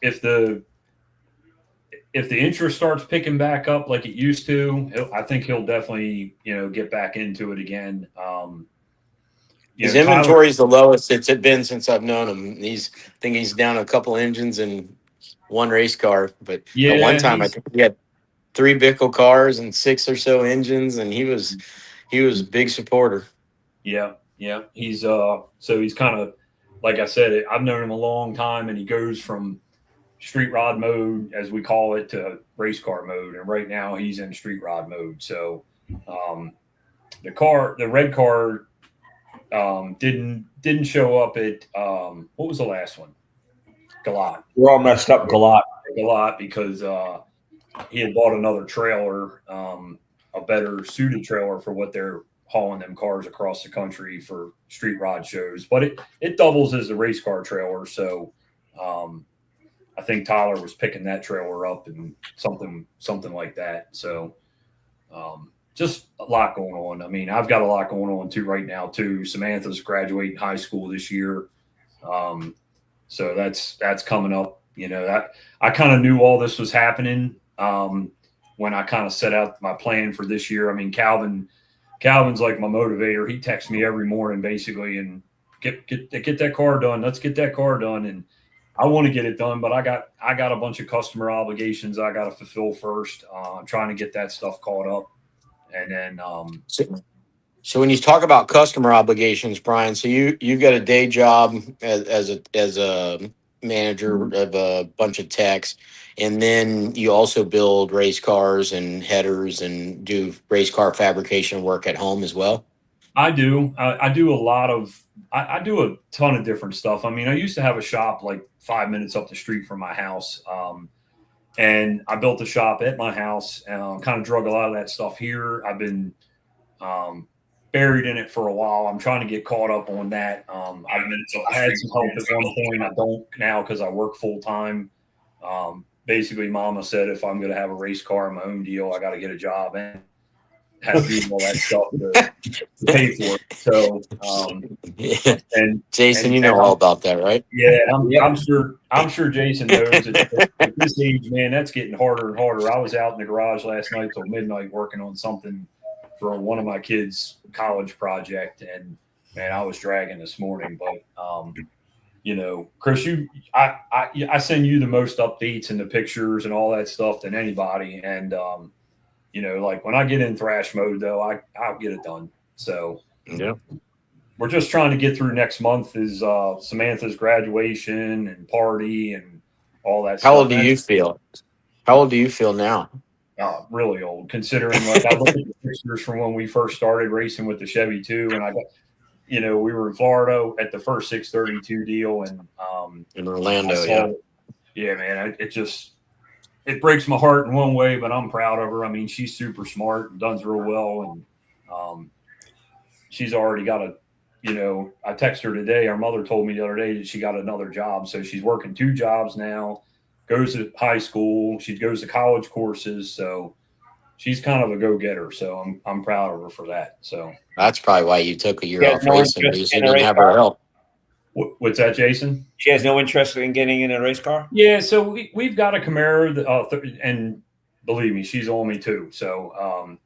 if the interest starts picking back up like it used to, I think he'll definitely get back into it again. His Tyler, inventory is the lowest it's been since I've known him. I think he's down a couple engines and one race car. But at one yeah, time, I he's think he had three Bickle cars and six or so engines, and he was a big supporter. yeah, so he's kind of like I said, I've known him a long time, and he goes from street rod mode, as we call it, to race car mode, and right now he's in street rod mode. So um, the red car, didn't show up at what was the last one? Galat. We're all messed up, Galat. Galat because he had bought another trailer, a better suited trailer for what they're hauling them cars across the country for street rod shows. But it doubles as a race car trailer, so um, I think Tyler was picking that trailer up and something like that. So just a lot going on. I mean, I've got a lot going on too right now too. Samantha's graduating high school this year, so that's coming up. That I kind of knew all this was happening when I kind of set out my plan for this year. I mean, Calvin's like my motivator. He texts me every morning basically and get that car done. Let's get that car done. And I want to get it done, but I got a bunch of customer obligations I got to fulfill first. I'm trying to get that stuff caught up, and then So when you talk about customer obligations, Brian, so you've got a day job as a manager of a bunch of techs, and then you also build race cars and headers and do race car fabrication work at home as well. I do. I do a lot of. I do a ton of different stuff. I mean, I used to have a shop like 5 minutes up the street from my house, and I built a shop at my house and kind of drug a lot of that stuff here. I've been buried in it for a while. I'm trying to get caught up on that. I had some help at one point. I don't now because I work full time. Basically, Mama said if I'm going to have a race car on my own deal, I got to get a job and have to do all that stuff to pay for it. So, Yeah. and Jason, and, you and know all about that, right? yeah, I'm sure Jason knows at this age, man, that's getting harder and harder. I was out in the garage last night till midnight working on something for one of my kids' college project, and man, I was dragging this morning. But Chris, I send you the most updates and the pictures and all that stuff than anybody, and like when I get in thrash mode though, I'll get it done. So Yeah. we're just trying to get through next month is Samantha's graduation and party and all that How stuff. old do you feel? How old do you feel now? Really old, considering like I look at the pictures from when we first started racing with the Chevy 2, and I got, we were in Florida at the first 632 deal, and In I Orlando, saw, yeah. yeah, man, it breaks my heart in one way, but I'm proud of her. I mean, she's super smart and does real well, and she's already got I texted her today. Our mother told me the other day that she got another job, so she's working two jobs now. Goes to high school. She goes to college courses, so she's kind of a go-getter. So I'm proud of her for that. So That's probably why you took a year She has off no racing interest because you in a didn't race have her car. help. what's that, Jason? She has no interest in getting in a race car. Yeah, so we've got a Camaro, and believe me, she's on me too. So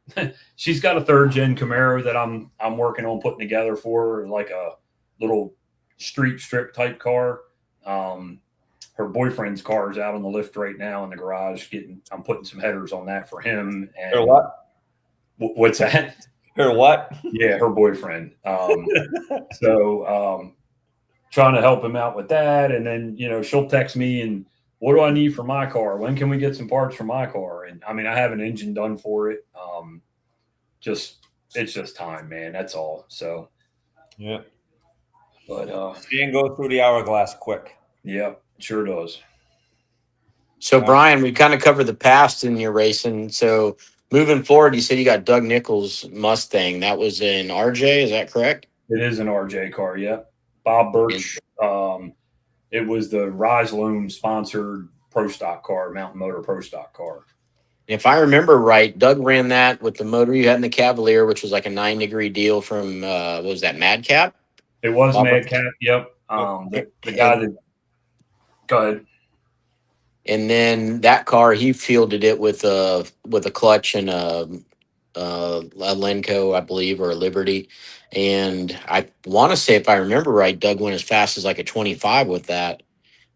she's got a third gen Camaro that I'm working on putting together for her, like a little street strip type car. Her boyfriend's car is out on the lift right now in the garage. I'm putting some headers on that for him. And Or what? What's that? Or what? Yeah, her boyfriend. So trying to help him out with that, and then she'll text me and what do I need for my car? When can we get some parts for my car? And I mean, I have an engine done for it. It's just time, man. That's all. So Yeah. but She can go through the hourglass quick. yeah, it sure does. So, Brian, we kind of covered the past in your racing. So, moving forward, you said you got Doug Nichols' Mustang. That was in RJ, is that correct? It is an RJ car. Yeah, Bob Birch. It was the Rise Loan sponsored Pro Stock car, Mountain Motor Pro Stock car. If I remember right, Doug ran that with the motor you had in the Cavalier, which was like a 9-degree deal from, what was that, Madcap? It was Bob Madcap. Yep. The guy that. Go ahead. And then that car, he fielded it with a clutch and a Lenco, I believe, or a Liberty. And I want to say, if I remember right, Doug went as fast as like a 25 with that.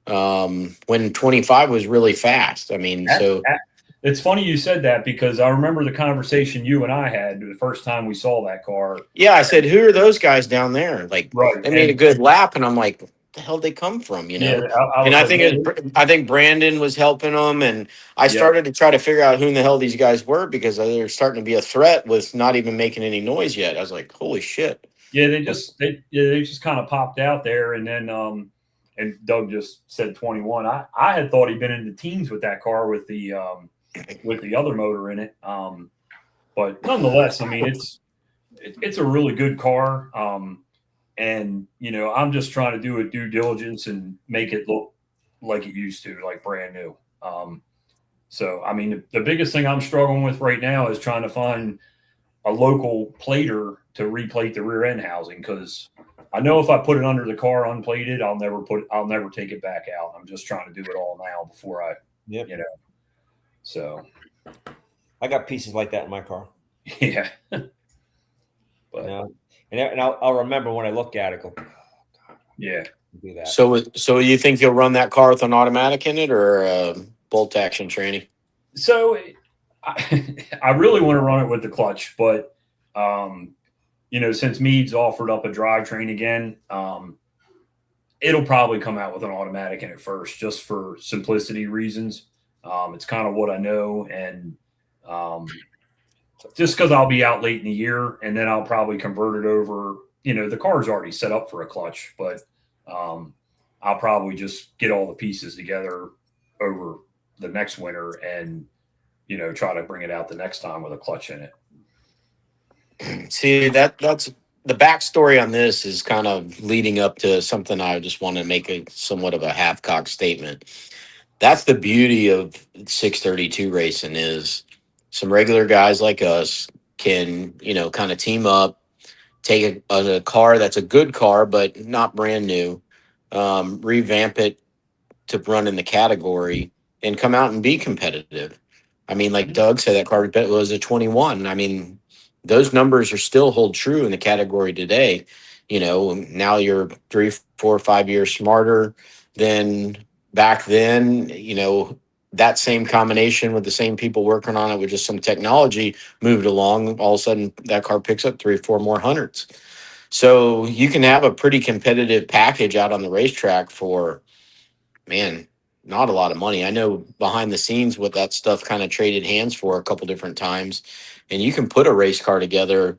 When 25 was really fast. I mean, so It's funny you said that because I remember the conversation you and I had the first time we saw that car. yeah, I said, who are those guys down there? Like, Right. they made a good lap, and I'm like, what the hell did they come from? Yeah, I And was I like, think man, I think Brandon was helping them, and I yep. started to try to figure out who in the hell these guys were because they're starting to be a threat with not even making any noise yet. I was like, holy shit. Yeah, they just kind of popped out there, and then and Doug just said 21. I had thought he'd been in the teens with that car with the other motor in it. But nonetheless, I mean it's a really good car. And I'm just trying to do a due diligence and make it look like it used to, like brand new. So I mean the biggest thing I'm struggling with right now is trying to find a local plater to replate the rear end housing because I know if I put it under the car unplated, I'll never take it back out. I'm just trying to do it all now before I, Yep. So I got pieces like that in my car. yeah. But and I'll remember when I look at it, go, oh, God, yeah. do that. So you think you'll run that car with an automatic in it or bolt action tranny? So I really want to run it with the clutch, but since Meade's offered up a drivetrain again, it'll probably come out with an automatic in it first, just for simplicity reasons. It's kind of what I know, and just because I'll be out late in the year, and then I'll probably convert it over. The car's already set up for a clutch, but I'll probably just get all the pieces together over the next winter and try to bring it out the next time with a clutch in it. See, that's the backstory on this is kind of leading up to something I just want to make a somewhat of a half-cocked statement. That's the beauty of 632 racing is some regular guys like us can, kind of team up, take a car that's a good car, but not brand new, revamp it to run in the category and come out and be competitive. I mean, like Doug said, that car was a 21. I mean, those numbers are still hold true in the category today. Now you're 3, 4, 5 years smarter than back then. That same combination with the same people working on it with just some technology moved along. All of a sudden, that car picks up 3, 4 more hundreds. So you can have a pretty competitive package out on the racetrack for, man, not a lot of money. I know behind the scenes what that stuff kind of traded hands for a couple different times, and you can put a race car together,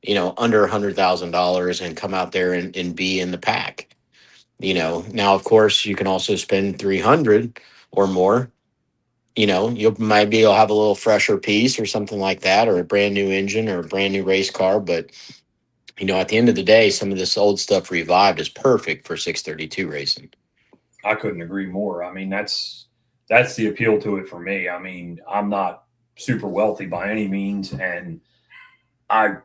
under $100,000 and come out there and be in the pack. Now of course you can also spend 300 or more. You'll have a little fresher piece or something like that, or a brand new engine or a brand new race car. But at the end of the day, some of this old stuff revived is perfect for 632 racing. I couldn't agree more. I mean, that's the appeal to it for me. I mean, I'm not super wealthy by any means, and I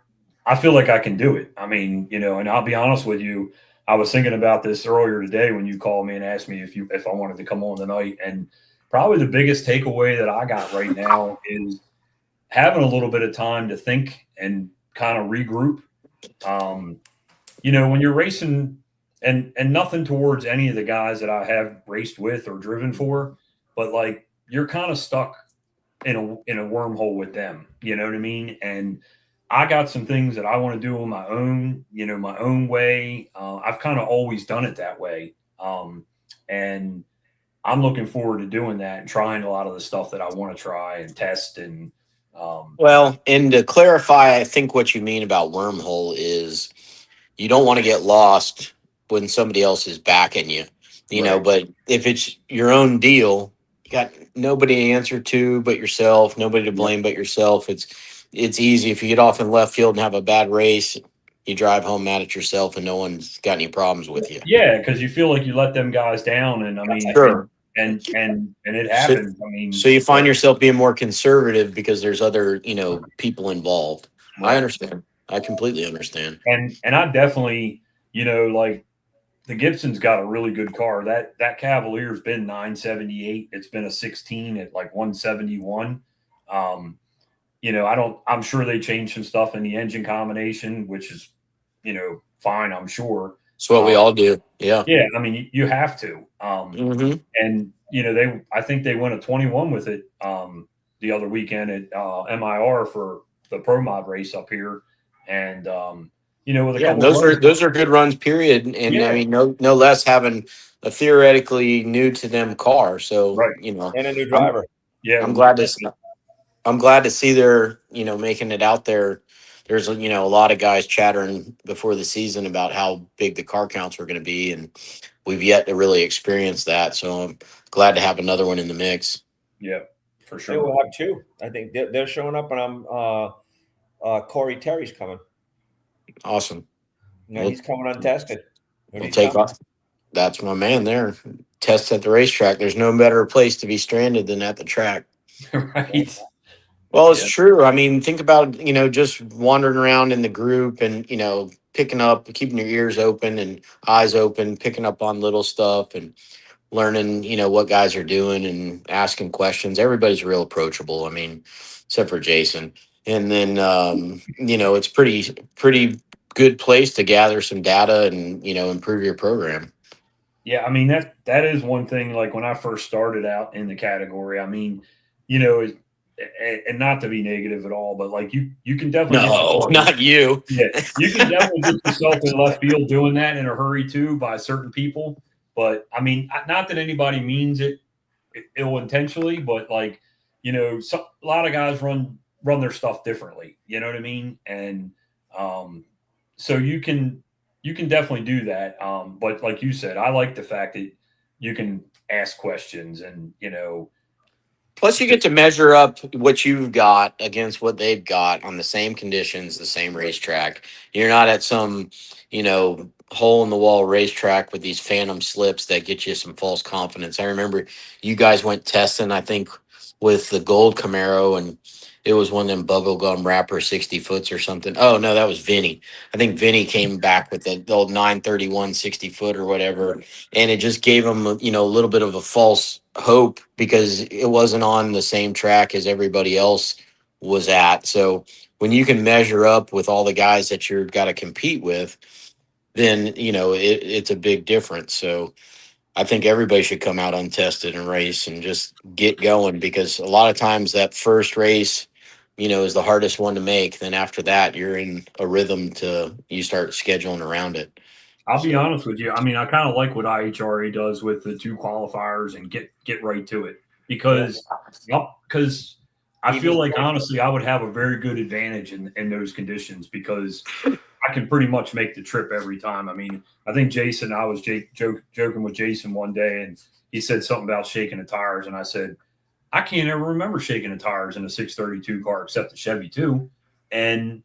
feel like I can do it. I mean, and I'll be honest with you, I was thinking about this earlier today when you called me and asked me if I wanted to come on tonight, and probably the biggest takeaway that I got right now is having a little bit of time to think and kind of regroup. When you're racing, and nothing towards any of the guys that I have raced with or driven for, but like you're kind of stuck in a wormhole with them. You know what I mean? And I got some things that I want to do on my own, my own way. I've kind of always done it that way. And I'm looking forward to doing that and trying a lot of the stuff that I want to try and test. And well, and to clarify, I think what you mean about wormhole is you don't want to get lost when somebody else is backing you, Right. but if it's your own deal, you got nobody to answer to but yourself, nobody to blame but yourself. It's easy. If you get off in left field and have a bad race, you drive home mad at yourself and no one's got any problems with you. Yeah, because you feel like you let them guys down, and I mean, Sure. and it happens. I mean, So you find yourself being more conservative because there's other, people involved. I understand. I completely understand. and I definitely, like the Gibson's got a really good car. That Cavalier's been 978. It's been a 16 at like 171. I'm sure they changed some stuff in the engine combination, which is, fine, I'm sure. It's what we all do. Yeah. Yeah, I mean, you have to. Mm-hmm. And I think they went a 21 with it the other weekend at MIR for the Pro Mod race up here, and with a couple. Those are good runs, period. And Yeah. I mean, no less having a theoretically new to them car. So Right. And a new driver. I'm glad to see they're making it out there. There's a lot of guys chattering before the season about how big the car counts were going to be, and we've yet to really experience that. So I'm glad to have another one in the mix. Yeah, for They sure. will have two. I think they're showing up, and Corey Terry's coming. Awesome. He's coming untested. We'll take off. That's my man there. Test at the racetrack. There's no better place to be stranded than at the track. Right. Well, it's true. I mean, think about, just wandering around in the group and, picking up, keeping your ears open and eyes open, picking up on little stuff and learning, what guys are doing and asking questions. Everybody's real approachable. I mean, except for Jason. And then, it's pretty good place to gather some data and, improve your program. Yeah, I mean, that is one thing. Like when I first started out in the category, I mean, and not to be negative at all, but like you can definitely not you. Yeah, you can definitely get yourself in left field doing that in a hurry too by certain people. But I mean, not that anybody means it ill intentionally, but like a lot of guys run their stuff differently. You know what I mean? And so you can definitely do that. But like you said, I like the fact that you can ask questions and Plus, you get to measure up what you've got against what they've got on the same conditions, the same racetrack. You're not at some, hole in the wall racetrack with these phantom slips that get you some false confidence. I remember you guys went testing, I think, with the gold Camaro, and it was one of them bubblegum wrapper 60 foots or something. Oh, no, that was Vinny. I think Vinny came back with the old 931 60 foot or whatever. And it just gave him, a little bit of a false hope because it wasn't on the same track as everybody else was at. So when you can measure up with all the guys that you've got to compete with, then, it's a big difference. So I think everybody should come out untested and race and just get going, because a lot of times that first race, is the hardest one to make. Then after that, you're in a rhythm you start scheduling around it. I'll be honest with you. I mean, I kind of like what IHRA does with the two qualifiers and get right to it because I feel like honestly I would have a very good advantage in those conditions because I can pretty much make the trip every time. I mean, I think Jason, I was joking with Jason one day and he said something about shaking the tires. And I said, I can't ever remember shaking the tires in a 632 car except the Chevy 2. And,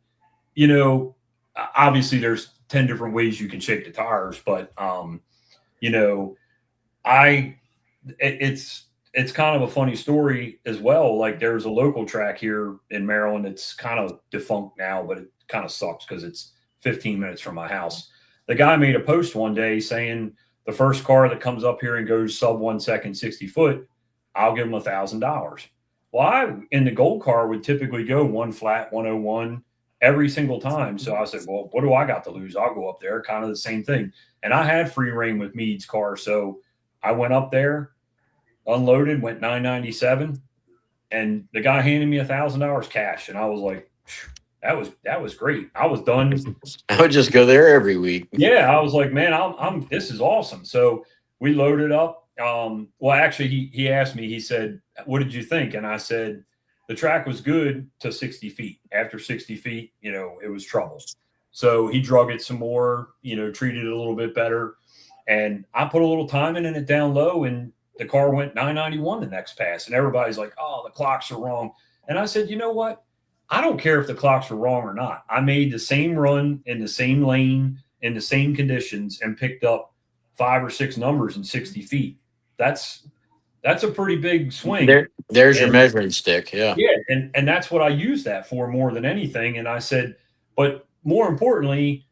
obviously there's 10 different ways you can shake the tires, but, it's kind of a funny story as well. Like there's a local track here in Maryland. It's kind of defunct now, but it kind of sucks because it's 15 minutes from my house. The guy made a post one day saying the first car that comes up here and goes sub 1 second, 60 foot, I'll give him $1,000. Well, I, in the gold car, would typically go one flat, 101 every single time. So I said, well, what do I got to lose? I'll go up there. Kind of the same thing. And I had free reign with Meade's car. So I went up there, unloaded, went 997, and the guy handed me $1,000 cash. And I was like, that was great. I was done. I would just go there every week. Yeah. I was like, man, this is awesome. So we loaded up. Well, actually he asked me, he said, what did you think? And I said, the track was good to 60 feet. After 60 feet, it was trouble. So he drug it some more, treated it a little bit better. And I put a little time in it down low, and the car went 991 the next pass. And everybody's like, oh, the clocks are wrong. And I said, you know what? I don't care if the clocks are wrong or not. I made the same run in the same lane in the same conditions and picked up 5 or 6 numbers in 60 feet. That's a pretty big swing. There's your measuring stick. Yeah. Yeah. And that's what I use that for more than anything. And I said, but more importantly,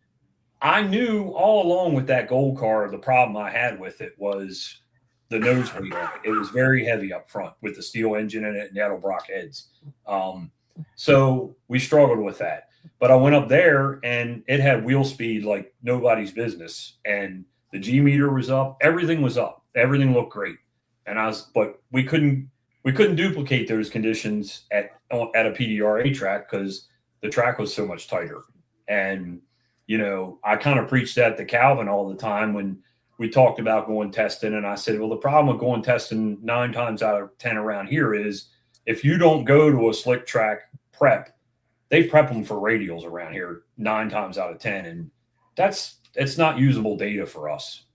I knew all along with that gold car, the problem I had with it was the nose weight on it. It was very heavy up front with the steel engine in it and the Edelbrock heads. Um, so we struggled with that. But I went up there and it had wheel speed like nobody's business. And the G meter was up, everything was up, everything looked great. But we couldn't duplicate those conditions at a PDRA track because the track was so much tighter. And I kind of preached that to Calvin all the time when we talked about going testing. And I said, well, the problem with going testing 9 times out of 10 around here is if you don't go to a slick track prep, they prep them for radials around here 9 times out of 10. And it's not usable data for us.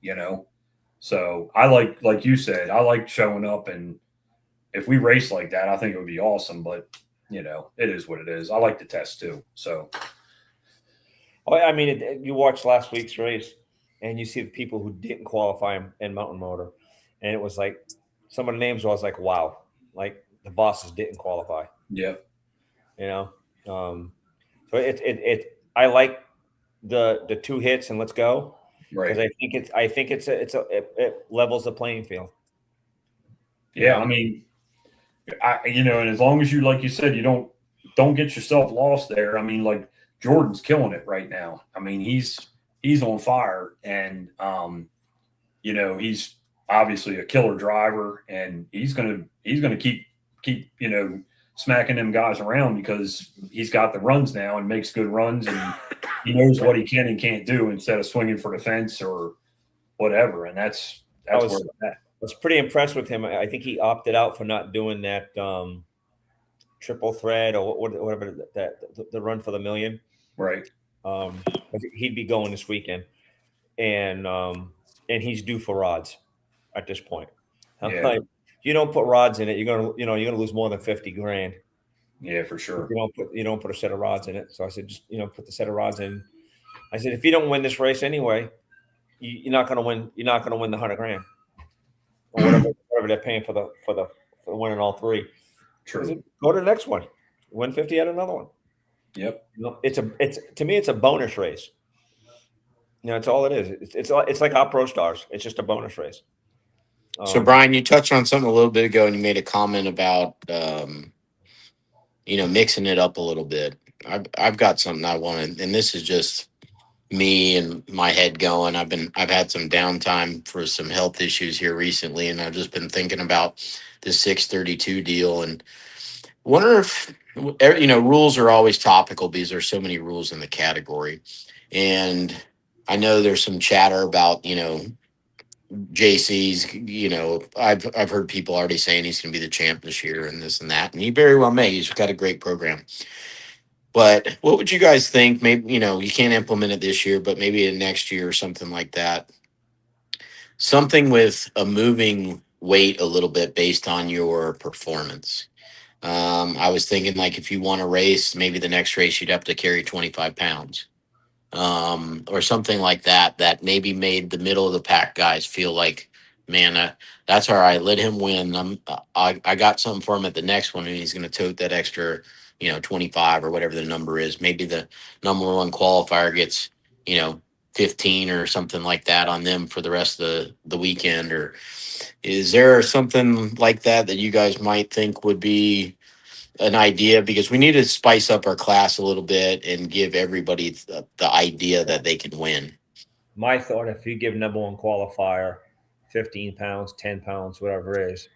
So I like you said, I like showing up, and if we race like that, I think it would be awesome. But it is what it is. I like to test too. So Oh, I mean, you watched last week's race, and you see the people who didn't qualify in mountain motor, and it was like some of the names. I was like, wow, like the bosses didn't qualify. yeah, You know, so I like the 2 hits and let's go because right. I think it levels the playing field. Yeah, I mean, and as long as you, like you said, you don't get yourself lost there. I mean, like Jordan's killing it right now. I mean, he's on fire, and he's obviously a killer driver, and he's gonna keep smacking them guys around because he's got the runs now and makes good runs, and he knows what he can and can't do instead of swinging for the fence or whatever. And that's I where was it's at. was pretty impressed with him. I think he opted out for not doing that triple thread or whatever that the run for the million. Right. He'd be going this weekend, and he's due for rods at this point. I'm Yeah. like, you don't put rods in it, you're gonna lose more than 50 grand. Yeah, for sure. You don't put a set of rods in it. So I said, just put the set of rods in. I said, if you don't win this race anyway, you're not gonna win. You're not gonna win the 100 grand or whatever they're paying for winning all 3. True. Said, go to the next one, win 50 at another one. Yep. It's to me, it's a bonus race. It's all it is. It's like our Pro Stars. It's just a bonus race. So Brian, you touched on something a little bit ago, and you made a comment about mixing it up a little bit. I've got something I want to, and this is just me and my head going. I've had some downtime for some health issues here recently, and I've just been thinking about this 632 deal, and wonder if rules are always topical because there's so many rules in the category, and I know there's some chatter about JC's. I've heard people already saying he's going to be the champ this year and this and that, and he very well may. He's got a great program. But what would you guys think? Maybe, you can't implement it this year, but maybe in next year or something like that. Something with a moving weight a little bit based on your performance. I was thinking like if you want to race, maybe the next race you'd have to carry 25 pounds. Or something like that, that maybe made the middle of the pack guys feel like, man, that's all right. Let him win. I got something for him at the next one, and he's going to tote that extra, 25 or whatever the number is. Maybe the number one qualifier gets, 15 or something like that on them for the rest of the weekend. Or is there something like that you guys might think would be an idea, because we need to spice up our class a little bit and give everybody the idea that they can win. My thought: if you give number one qualifier 15 pounds, 10 pounds, whatever it is,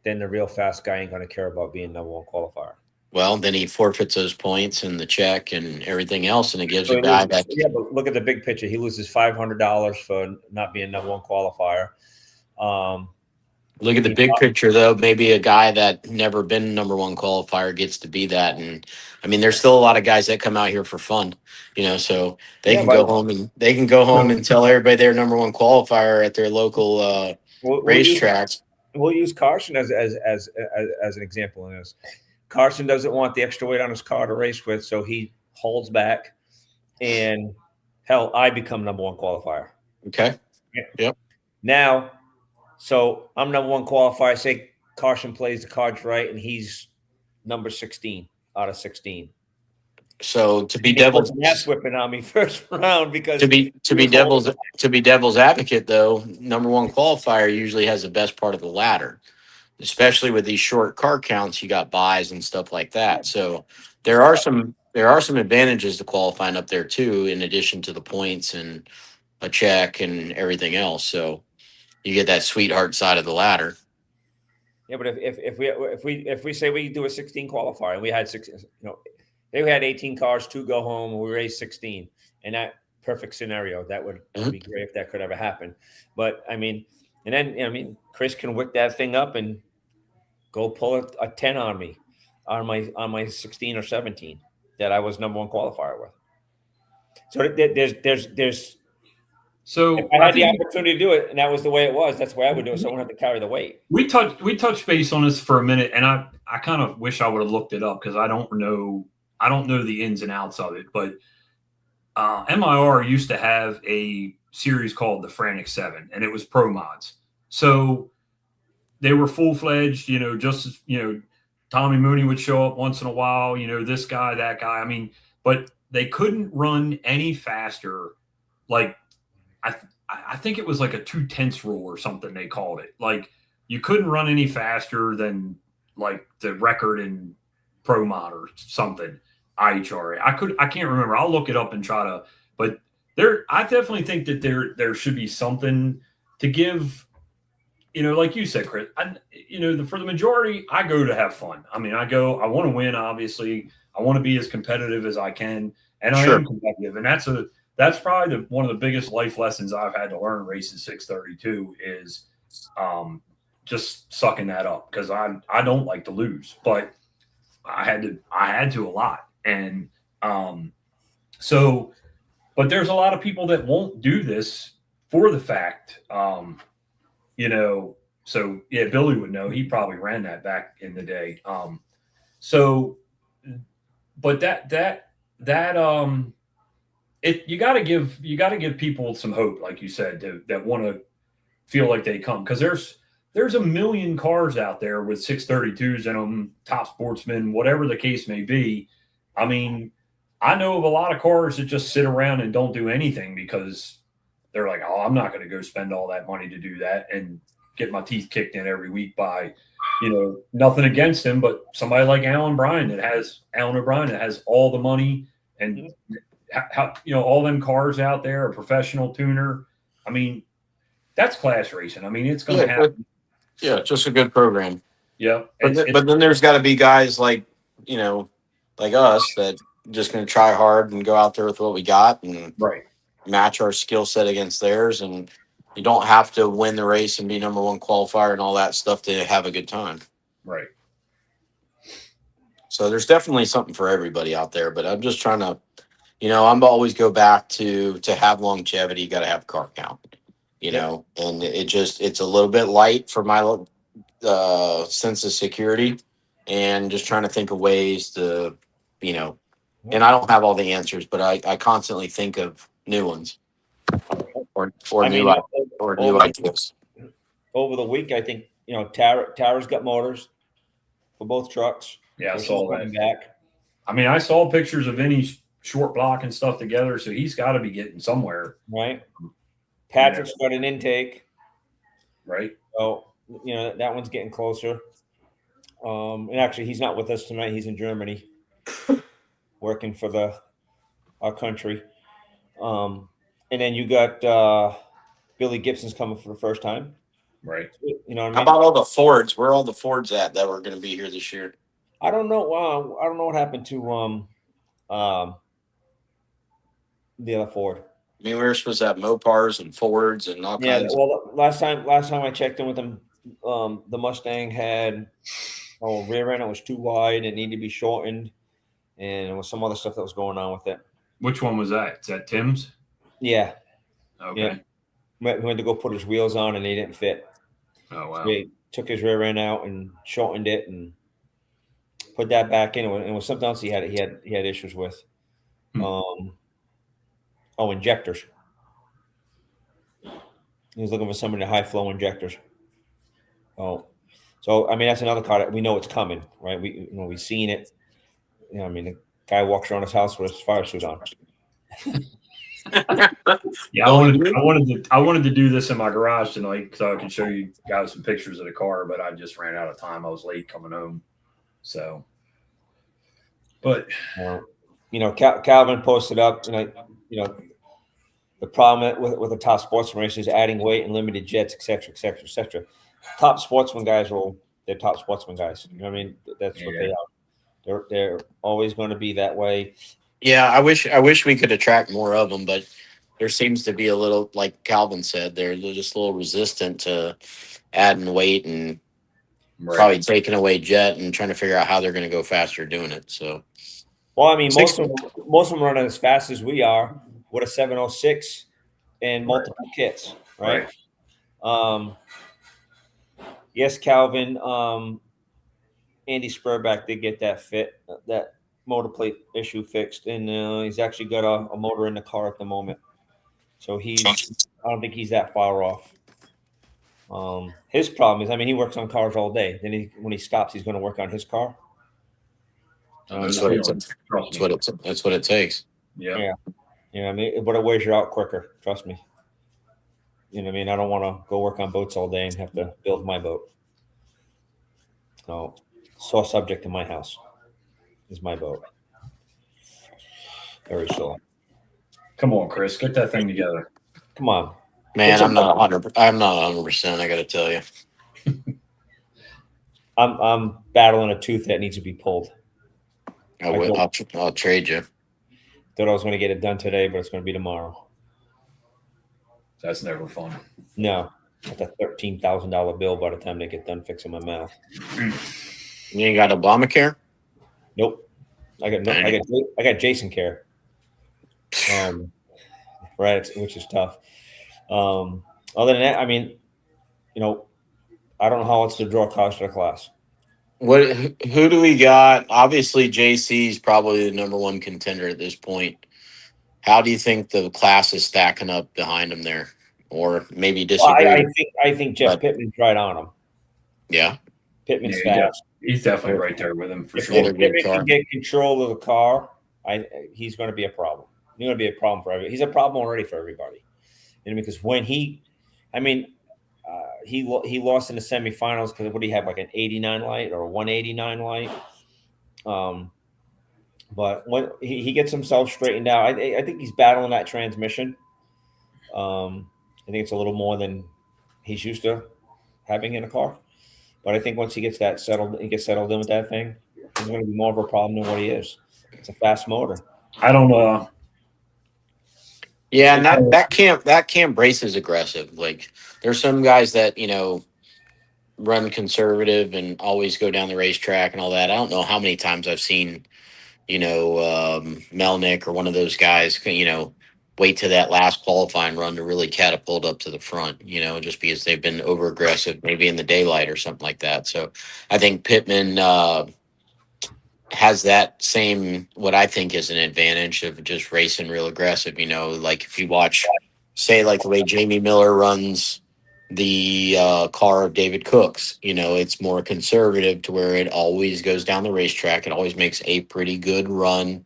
then the real fast guy ain't going to care about being number one qualifier. Well, then he forfeits those points and the check and everything else, and it gives So a guy that. Yeah, but look at the big picture. He loses $500 for not being number one qualifier. Look at the big picture, though. Maybe a guy that never been number one qualifier gets to be that. And I mean, there's still a lot of guys that come out here for fun, so they can go home and tell everybody they're number one qualifier at their local racetracks. We'll use Carson as an example in this. Carson doesn't want the extra weight on his car to race with, so he holds back. And hell, I become number one qualifier. Okay. Yep. Now, so I'm number one qualifier. Say Carson plays the cards right, and he's number 16 out of 16. So to be And he put devil's an ass whipping on me first round because to be he was holding devil's advocate though, number one qualifier usually has the best part of the ladder, especially with these short car counts. You got buys and stuff like that. So there are some advantages to qualifying up there too, in addition to the points and a check and everything else. So you get that sweetheart side of the ladder. Yeah, but if we say we do a 16 qualifier and we had 16, they had 18 cars, 2 go home, and we raised 16. And that perfect scenario, that would be great if that could ever happen. But I mean, and then Chris can wick that thing up and go pull a 10 on me on my 16 or 17 that I was number one qualifier with. So there's So if I had the opportunity to do it, and that was the way it was, that's the way I would do it. So I wouldn't have to carry the weight. We touched base on this for a minute, and I kind of wish I would have looked it up because I don't know the ins and outs of it. But MIR used to have a series called the Frantic Seven, and it was pro mods. So they were full fledged. Tommy Mooney would show up once in a while. This guy, that guy. I mean, but they couldn't run any faster. Like I think it was like a 2/10 rule or something they called it. Like you couldn't run any faster than like the record in Pro Mod or something. IHRA. I can't remember. I'll look it up and try to. But I definitely think that there should be something to give. Like you said, Chris. For the majority, I go to have fun. I mean, I want to win. Obviously, I want to be as competitive as I can, and I am competitive, and that's probably one of the biggest life lessons I've had to learn racing 632 is just sucking that up because I don't like to lose, but I had to a lot. And but there's a lot of people that won't do this for the fact, so yeah, Billy would know. He probably ran that back in the day. But you got to give people some hope, like you said, that want to feel like they come, because there's a million cars out there with 632s in them, Top Sportsman, whatever the case may be. I mean, I know of a lot of cars that just sit around and don't do anything because they're like, oh, I'm not going to go spend all that money to do that and get my teeth kicked in every week by, nothing against him, but somebody like Alan O'Brien that has all the money and all them cars out there, a professional tuner. I mean, that's class racing. I mean, it's going to happen. Yeah, just a good program. Yeah. But then there's got to be guys like us that just going to try hard and go out there with what we got and match our skill set against theirs. And you don't have to win the race and be number one qualifier and all that stuff to have a good time. Right. So there's definitely something for everybody out there, but I'm just trying to, I'm always go back to have longevity. You got to have car count, and it's a little bit light for my sense of security, and just trying to think of ways to, and I don't have all the answers, but I constantly think of new ones or new ideas. Over the week, I think, Tara's got motors for both trucks. Yeah, I saw that. Back. I mean, I saw pictures of Vinny's short block and stuff together, so he's got to be getting somewhere. Right. Patrick's got an intake. Right. So, that one's getting closer. And actually, he's not with us tonight. He's in Germany working for our country. And then you got Billy Gibson's coming for the first time. Right. How about all the Fords? Where are all the Fords at that were going to be here this year? I don't know. I don't know what happened to the other Ford. I mean, we were supposed to have Mopars and Fords and all kinds. Well, last time I checked in with them, the Mustang had rear end. It was too wide. It needed to be shortened, and there was some other stuff that was going on with it. Which one was that? Is that Tim's? Yeah. Okay. Yeah. We went to go put his wheels on, and they didn't fit. Oh wow! So he took his rear end out and shortened it and put that back in. It was something else he had issues with. Injectors. He was looking for some of the high flow injectors. So I mean, that's another car that we know it's coming, right? We've seen it. The Guy walks around his house with his fire suit on. Yeah, I wanted to do this in my garage tonight so I could show you guys some pictures of the car, but I just ran out of time. I was late coming home, so. But Calvin posted up, the problem with the top sportsman race is adding weight and limited jets, et cetera, et cetera, et cetera. Top sportsman guys they're top sportsman guys. You know what I mean? That's what they are. They're always going to be that way. Yeah, I wish we could attract more of them, but there seems to be a little, like Calvin said, they're just a little resistant to adding weight and probably taking away jet and trying to figure out how they're going to go faster doing it. So, well, I mean, most of them run as fast as we are with a 706 and multiple kits, right? Yes, Calvin. Andy Spurback did get that motor plate issue fixed, and he's actually got a motor in the car at the moment. So I don't think he's that far off. His problem is, I mean, he works on cars all day. Then when he stops, he's going to work on his car. That's what it takes. Yeah. I mean, but it wears you out quicker. Trust me. You know what I mean? I don't want to go work on boats all day and have to build my boat. So, sore subject in my house is my boat. Very sore. Come on, Chris, get that thing together. Come on, man. I'm not 100%. I got to tell you, I'm battling a tooth that needs to be pulled. I'll trade you. Thought I was going to get it done today, but it's going to be tomorrow. That's never fun. No, that's a $13,000 bill by the time they get done fixing my mouth. You ain't got Obamacare? Nope. I got Jason care. Right, which is tough. Other than that, I mean, I don't know how else to draw cars to the class. Who do we got? Obviously, JC is probably the number one contender at this point. How do you think the class is stacking up behind him there, or maybe disagree? Well, I think Jeff Pittman's right on him. Yeah, Pittman's fast. He's definitely right there with him for sure. If Pittman can get control of the car, he's going to be a problem. He's going to be a problem for everybody. He's a problem already for everybody. Because when he lost in the semifinals because what do you have, like an 89 light or a 189 light? But when he gets himself straightened out, I think he's battling that transmission. I think it's a little more than he's used to having in a car. But I think once he gets settled in with that thing, he's going to be more of a problem than what he is. It's a fast motor. I don't know. Yeah, and that cam brace is aggressive. Like there's some guys that run conservative and always go down the racetrack and all that. I don't know how many times I've seen Melnick or one of those guys wait to that last qualifying run to really catapult up to the front. Just because they've been over aggressive, maybe in the daylight or something like that. So I think Pittman has that same, what I think is an advantage of just racing real aggressive. Like if you watch, say, like the way Jamie Miller runs the car of David Cook's, it's more conservative to where it always goes down the racetrack. It always makes a pretty good run,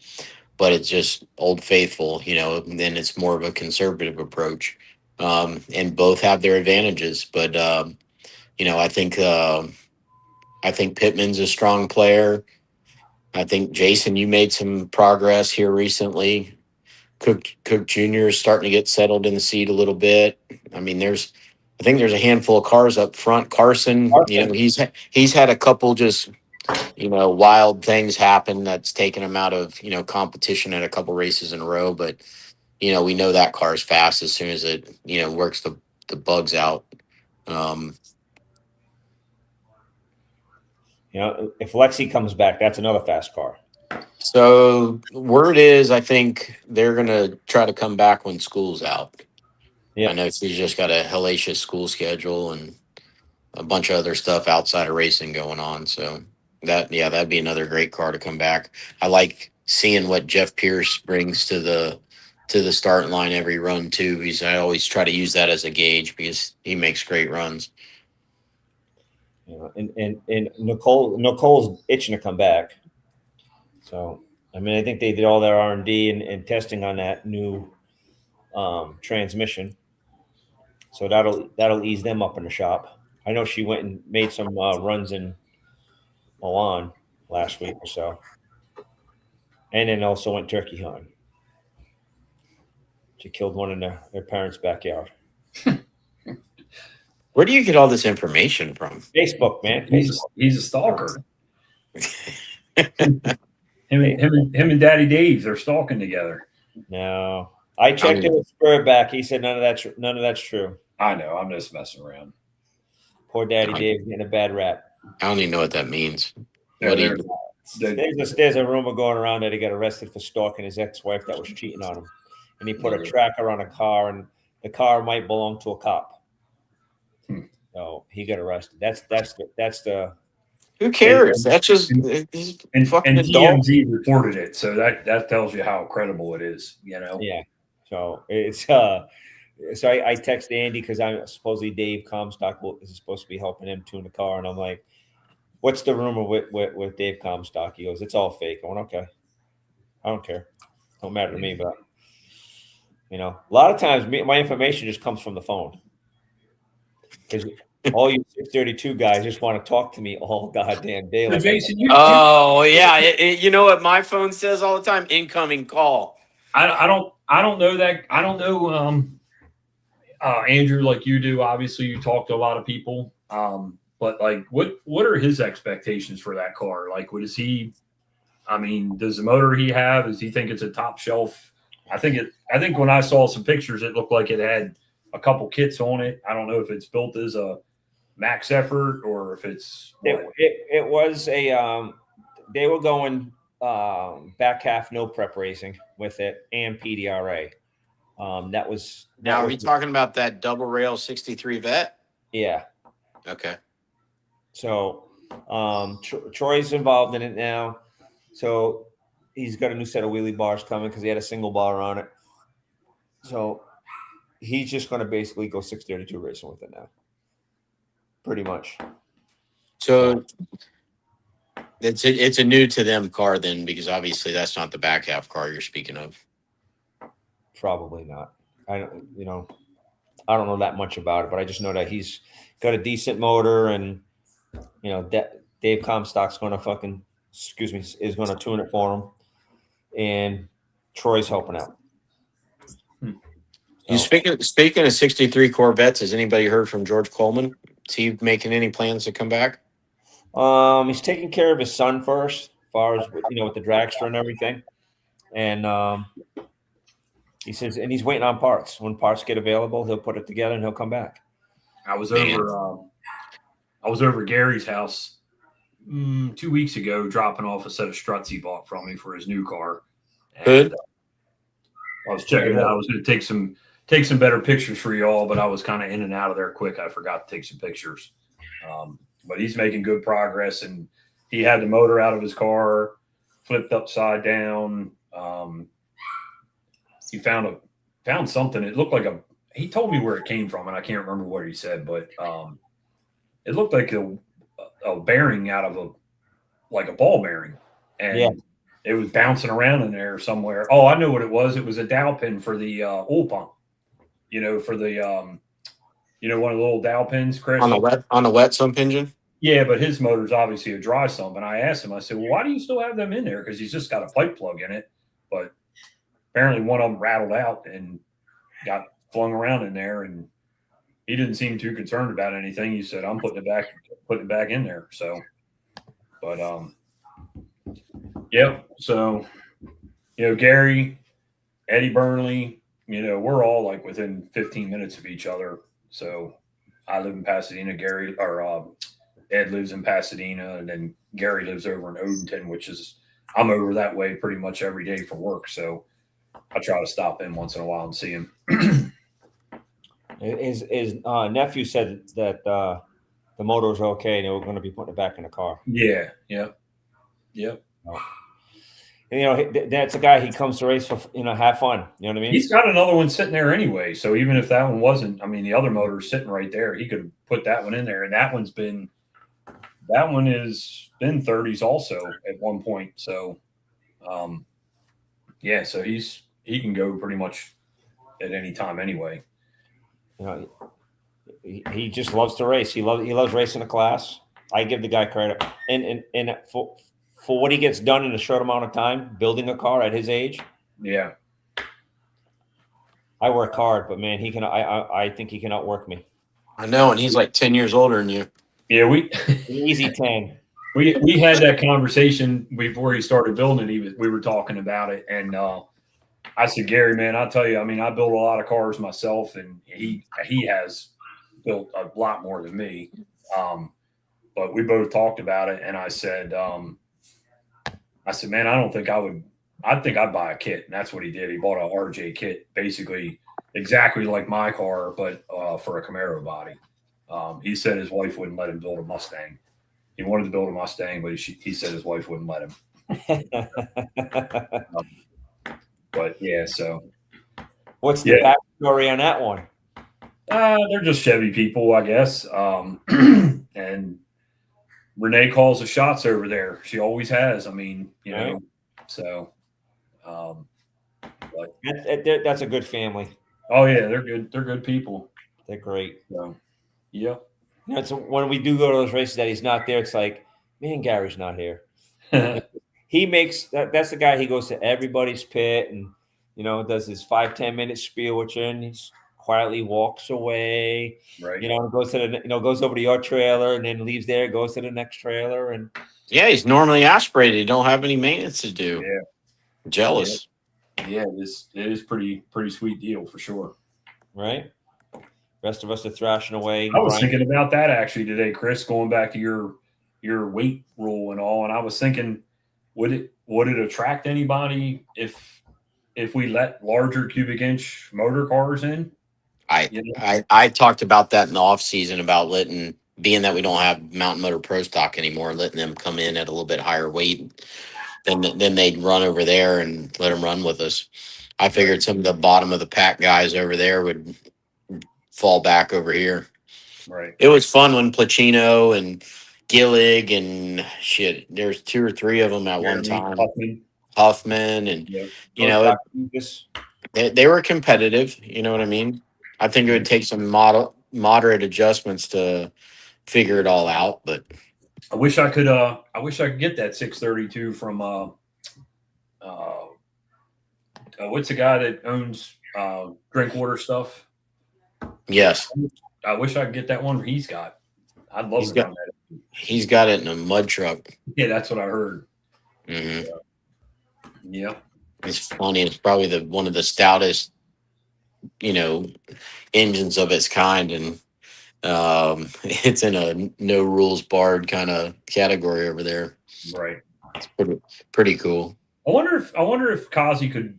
but it's just old faithful, and then it's more of a conservative approach. And both have their advantages, but I think Pittman's a strong player. I think, Jason, you made some progress here recently. Cook Jr. is starting to get settled in the seat a little bit. I mean, I think there's a handful of cars up front. Carson. He's had a couple just, wild things happen that's taken him out of, competition at a couple races in a row. But, we know that car is fast as soon as it, works the bugs out. If Lexi comes back, that's another fast car. So word is, I think they're going to try to come back when school's out. Yeah. I know she's just got a hellacious school schedule and a bunch of other stuff outside of racing going on. So that'd be another great car to come back. I like seeing what Jeff Pierce brings to the starting line every run too. I always try to use that as a gauge because he makes great runs. And Nicole's itching to come back. So I mean, I think they did all their R&D and testing on that new transmission, so that'll ease them up in the shop. I know she went and made some runs in Milan last week or so, and then also went turkey hunting. She killed one in their parents' backyard. Where do you get all this information from? Facebook, man. He's a stalker. him and Daddy Dave, they're stalking together. No, I checked it with Spirit back. He said none of that's true. I know. I'm just messing around. Poor Daddy Dave getting a bad rap. I don't even know what that means. Yeah, There's a rumor going around that he got arrested for stalking his ex-wife that was cheating on him, and he put a tracker on a car, and the car might belong to a cop. So he got arrested. That's the. Who cares? That's just and fucking TMZ reported it, so that tells you how credible it is. Yeah. So it's So I text Andy because I'm supposedly Dave Comstock is supposed to be helping him tune the car, and I'm like, "What's the rumor with Dave Comstock?" He goes, "It's all fake." I went, "Okay, I don't care. Don't matter to me." But a lot of times my information just comes from the phone because all you 632 guys just want to talk to me all goddamn day. Like, Jason, yeah, you know what my phone says all the time? Incoming call. I don't know that. I don't know. Andrew, like you do, obviously you talk to a lot of people. But like, what are his expectations for that car? Like, what is he? I mean, does the motor he have? Does he think it's a top shelf? I think when I saw some pictures, it looked like it had a couple kits on it. I don't know if it's built as a max effort or if it's. It was a. They were going back half no prep racing with it and PDRA. That was. Now, are we talking about that double rail 63 vet? Yeah. Okay. So Troy's involved in it now. So he's got a new set of wheelie bars coming because he had a single bar on it. So he's just going to basically go 632 racing with it now. Pretty much. So it's a new to them car then, because obviously that's not the back half car you're speaking of. Probably not. I don't know that much about it, but I just know that he's got a decent motor, and Dave Comstock's going to is going to tune it for him, and Troy's helping out. You speaking of 63 Corvettes, has anybody heard from George Coleman? Is he making any plans to come back? He's taking care of his son first, as far as with the dragster and everything, and he says, and he's waiting on parts. When parts get available, he'll put it together and he'll come back. I was over Gary's house 2 weeks ago, dropping off a set of struts he bought from me for his new car. Good. I was checking it out. I was going to take some better pictures for y'all, but I was kind of in and out of there quick. I forgot to take some pictures. But he's making good progress, and he had the motor out of his car, flipped upside down. He found something. It looked like he told me where it came from, and I can't remember what he said, but it looked like a bearing out of a ball bearing, and it was bouncing around in there somewhere. Oh, I know what it was. It was a dowel pin for the oil pump. For the one of the little dowel pins, Chris, on the wet sump engine. Yeah, but his motor's obviously a dry sump, and I asked him. I said, "Well, why do you still have them in there?" Because he's just got a pipe plug in it, but apparently one of them rattled out and got flung around in there, and he didn't seem too concerned about anything. He said, "I'm putting it back in there." So, but yeah. So, Gary, Eddie Burnley, we're all like within 15 minutes of each other. So, I live in Pasadena. Ed lives in Pasadena, and then Gary lives over in Odenton, which is I'm over that way pretty much every day for work. So. I try to stop in once in a while and see him. His nephew said that the motor's okay, and they were going to be putting it back in the car. Yeah. And, that's a guy he comes to race for, have fun. You know what I mean? He's got another one sitting there anyway. So even if that one wasn't, the other motor's sitting right there. He could put that one in there, and that one has been 30s also at one point. So, Yeah, so he can go pretty much at any time anyway. You know, he just loves to race. He loves racing a class. I give the guy credit, and for what he gets done in a short amount of time, building a car at his age. Yeah. I work hard, but man, he can. I think he can outwork me. I know, and he's like 10 years older than you. Yeah, we Easy 10. we had that conversation before he started building. We were talking about it, and I said, Gary, man, I'll tell you, I mean, I build a lot of cars myself, and he has built a lot more than me. But we both talked about it, and I said, man, I don't think I would. I think I'd buy a kit, and that's what he did. He bought a RJ kit, basically exactly like my car, but for a Camaro body. He said his wife wouldn't let him build a Mustang. He wanted to build a Mustang, but he said his wife wouldn't let him. But yeah, so What's the backstory on that one? They're just Chevy people, I guess. And Renee calls the shots over there. She always has. I mean, you know, so. But That's a good family. Oh yeah, they're good. They're good people. They're great. So, yeah. You know, so when we do go to those races that he's not there, it's like, man, Gary's not here. He makes that's the guy. He goes to everybody's pit and does his 5-10 minute spiel with you, and he quietly walks away. Right. Goes to goes over to your trailer and then leaves there, goes to the next trailer, and yeah, he's normally aspirated. He don't have any maintenance to do. Yeah. Jealous. Yeah, it is pretty sweet deal for sure. Right. Rest of us are thrashing away. I was thinking about that actually today, Chris, going back to your weight rule and all, and I was thinking, would it attract anybody if we let larger cubic inch motor cars in? I talked about that in the off season about being that we don't have Mountain Motor Pro Stock anymore, letting them come in at a little bit higher weight. Then they'd run over there and let them run with us. I figured some of the bottom of the pack guys over there would fall back over here. Right. It was fun when Placino and Gillig and shit. There's 2 or 3 of them at one time. Huffman and they were competitive. You know what I mean? I think it would take some moderate adjustments to figure it all out, but. I wish I could get that 632 from what's the guy that owns drink water stuff? Yes. I wish I could get that one he's got. I'd love to run that. He's got it in a mud truck. Yeah, that's what I heard. Mm-hmm. Yeah. It's funny. It's probably one of the stoutest, engines of its kind, and it's in a no rules barred kind of category over there. Right. It's pretty cool. I wonder if Kazi could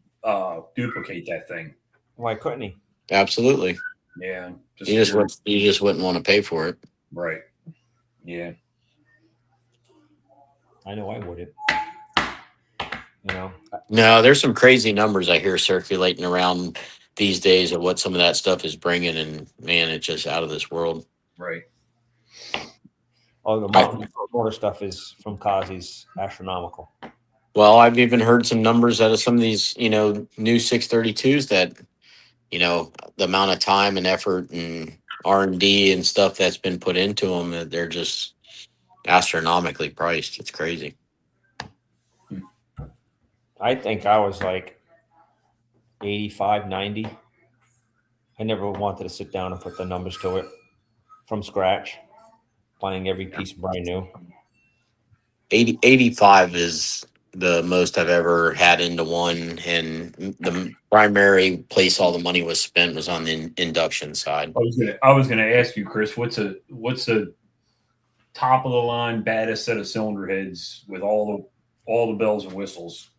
duplicate that thing. Why couldn't he? Absolutely. Yeah. You just wouldn't want to pay for it. Right. Yeah. I know I wouldn't. No, there's some crazy numbers I hear circulating around these days of what some of that stuff is bringing, and man, it's just out of this world. Right. All the motor stuff is from Kazi's astronomical. Well, I've even heard some numbers out of some of these, new 632s that, the amount of time and effort and R&D and stuff that's been put into them, that they're just astronomically priced. It's crazy. I think I was like 85, 90. I never wanted to sit down and put the numbers to it from scratch, buying every piece brand new. 85 is the most I've ever had into one, and the primary place all the money was spent was on the induction side. I was gonna ask you, Chris, what's the top of the line baddest set of cylinder heads with all the bells and whistles?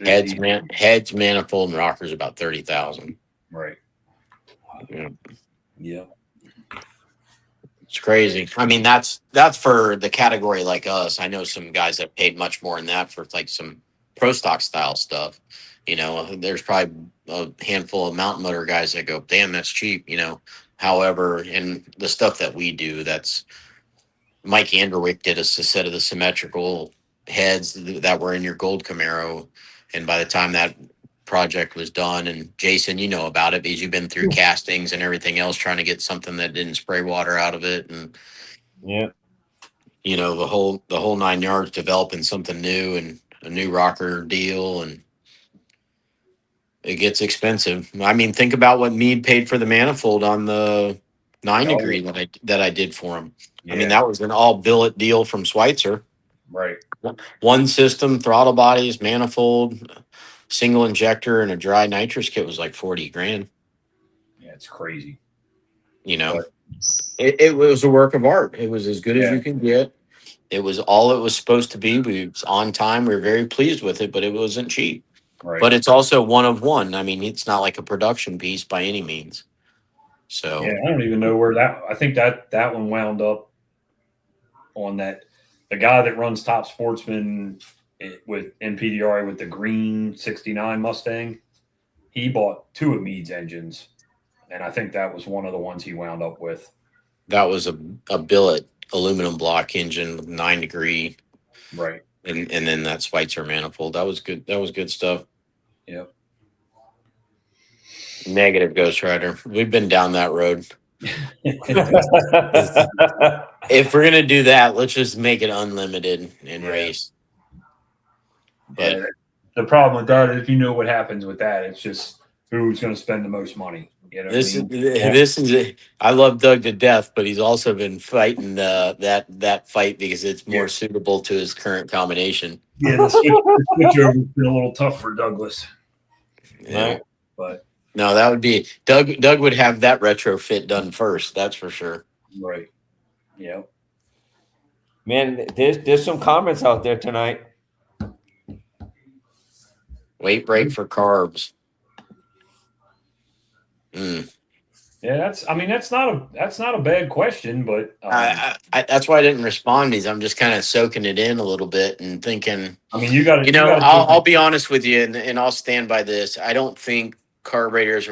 Heads, manifold, and rockers about 30,000. Right. Yeah. It's crazy. I mean, that's for the category like us. I know some guys that paid much more than that for like some pro stock style stuff. There's probably a handful of mountain motor guys that go, damn, that's cheap. However, in the stuff that we do, that's Mike Anderwick did us a set of the symmetrical heads that were in your gold Camaro. And by the time that project was done. And Jason, you know about it because you've been through castings and everything else, trying to get something that didn't spray water out of it, and Yeah. you know the whole 9 yards, developing something new and a new rocker deal, and it gets expensive. I mean, think about what Mead paid for the manifold on the 9 degree that I did for him. I mean, Yeah. that was an all billet deal from Schweitzer. Right. One system, throttle bodies, manifold, single injector, and a dry nitrous kit was like 40 grand. Yeah, it's crazy. You know, But it was a work of art. It was as good as Yeah. you can get. It was all it was supposed to be. We was on time. We were very pleased with it, but it wasn't cheap. right. But it's also one of one. I mean, it's not like a production piece by any means. So Yeah, I don't even know where that. I think that one wound up on that. The guy that runs Top Sportsman with NPDRA with the green '69 Mustang, he bought 2 of Mead's engines, and I think that was one of the ones he wound up with. that was a billet aluminum block engine with 9 degree, Right. and then that Schweitzer manifold. That was good. That was good stuff. Yep. Negative Ghost Rider. We've been down that road. If we're gonna do that, let's just make it unlimited and Yeah. race. But Yeah, the problem with that is, you know what happens with that. It's just who's going to spend the most money. You know what this I is mean? this is. I love Doug to death, but he's also been fighting that fight because it's more suitable to his current combination. Yeah, the switch over has been a little tough for Douglas. Yeah. Right. But No, that would be Doug. Doug would have that retrofit done first. That's for sure. right. Yeah. Man, there's some comments out there tonight. Weight break for carbs. Mm. Yeah, that's not a bad question, but That's why I didn't respond. Is I'm just kind of soaking it in a little bit and thinking. I mean, you got to. You know, I'll be honest with you, and I'll stand by this. I don't think carburetors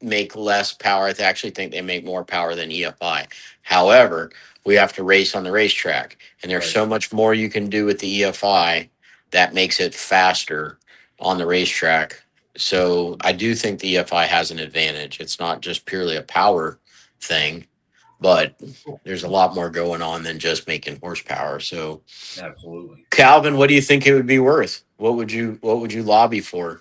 make less power. I actually think they make more power than EFI. However, we have to race on the racetrack, and there's Right. so much more you can do with the EFI that makes it faster on the racetrack. So I do think the EFI has an advantage. It's not just purely a power thing, but there's a lot more going on than just making horsepower. So Absolutely. Calvin, what do you think it would be worth? What would you lobby for?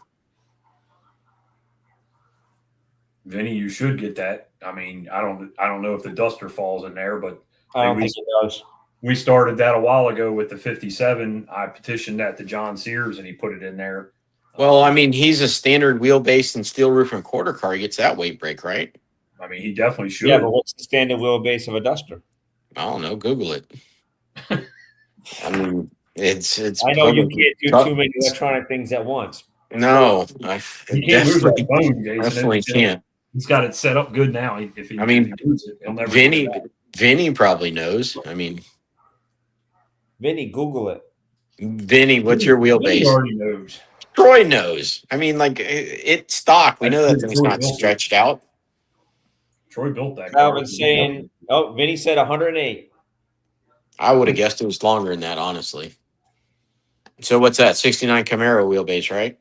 Vinny, you should get that. I mean, I don't know if the Duster falls in there, but I don't think it does. we started that a while ago with the 57. I petitioned that to John Sears, and he put it in there. Well, I mean, he's a standard wheelbase and steel roof and quarter car. He gets that weight break, right? I mean, he definitely should. Yeah, but what's the standard wheelbase of a Duster? I don't know. Google it. I mean, it's. I know you can't do too many electronic things at once. No, I He can't lose that bone, Jason. definitely can't. He's got it set up good now. If he moves it, he'll never. Vinny probably knows. I mean, Vinny, Google it. Vinny, what's your wheelbase? Vinny already knows. Troy knows. I mean, like it's stock. We know that thing's not stretched out. Troy built that. Calvin's saying, oh, Vinny said 108. I would have guessed it was longer than that, honestly. So what's that? 69 Camaro wheelbase, right?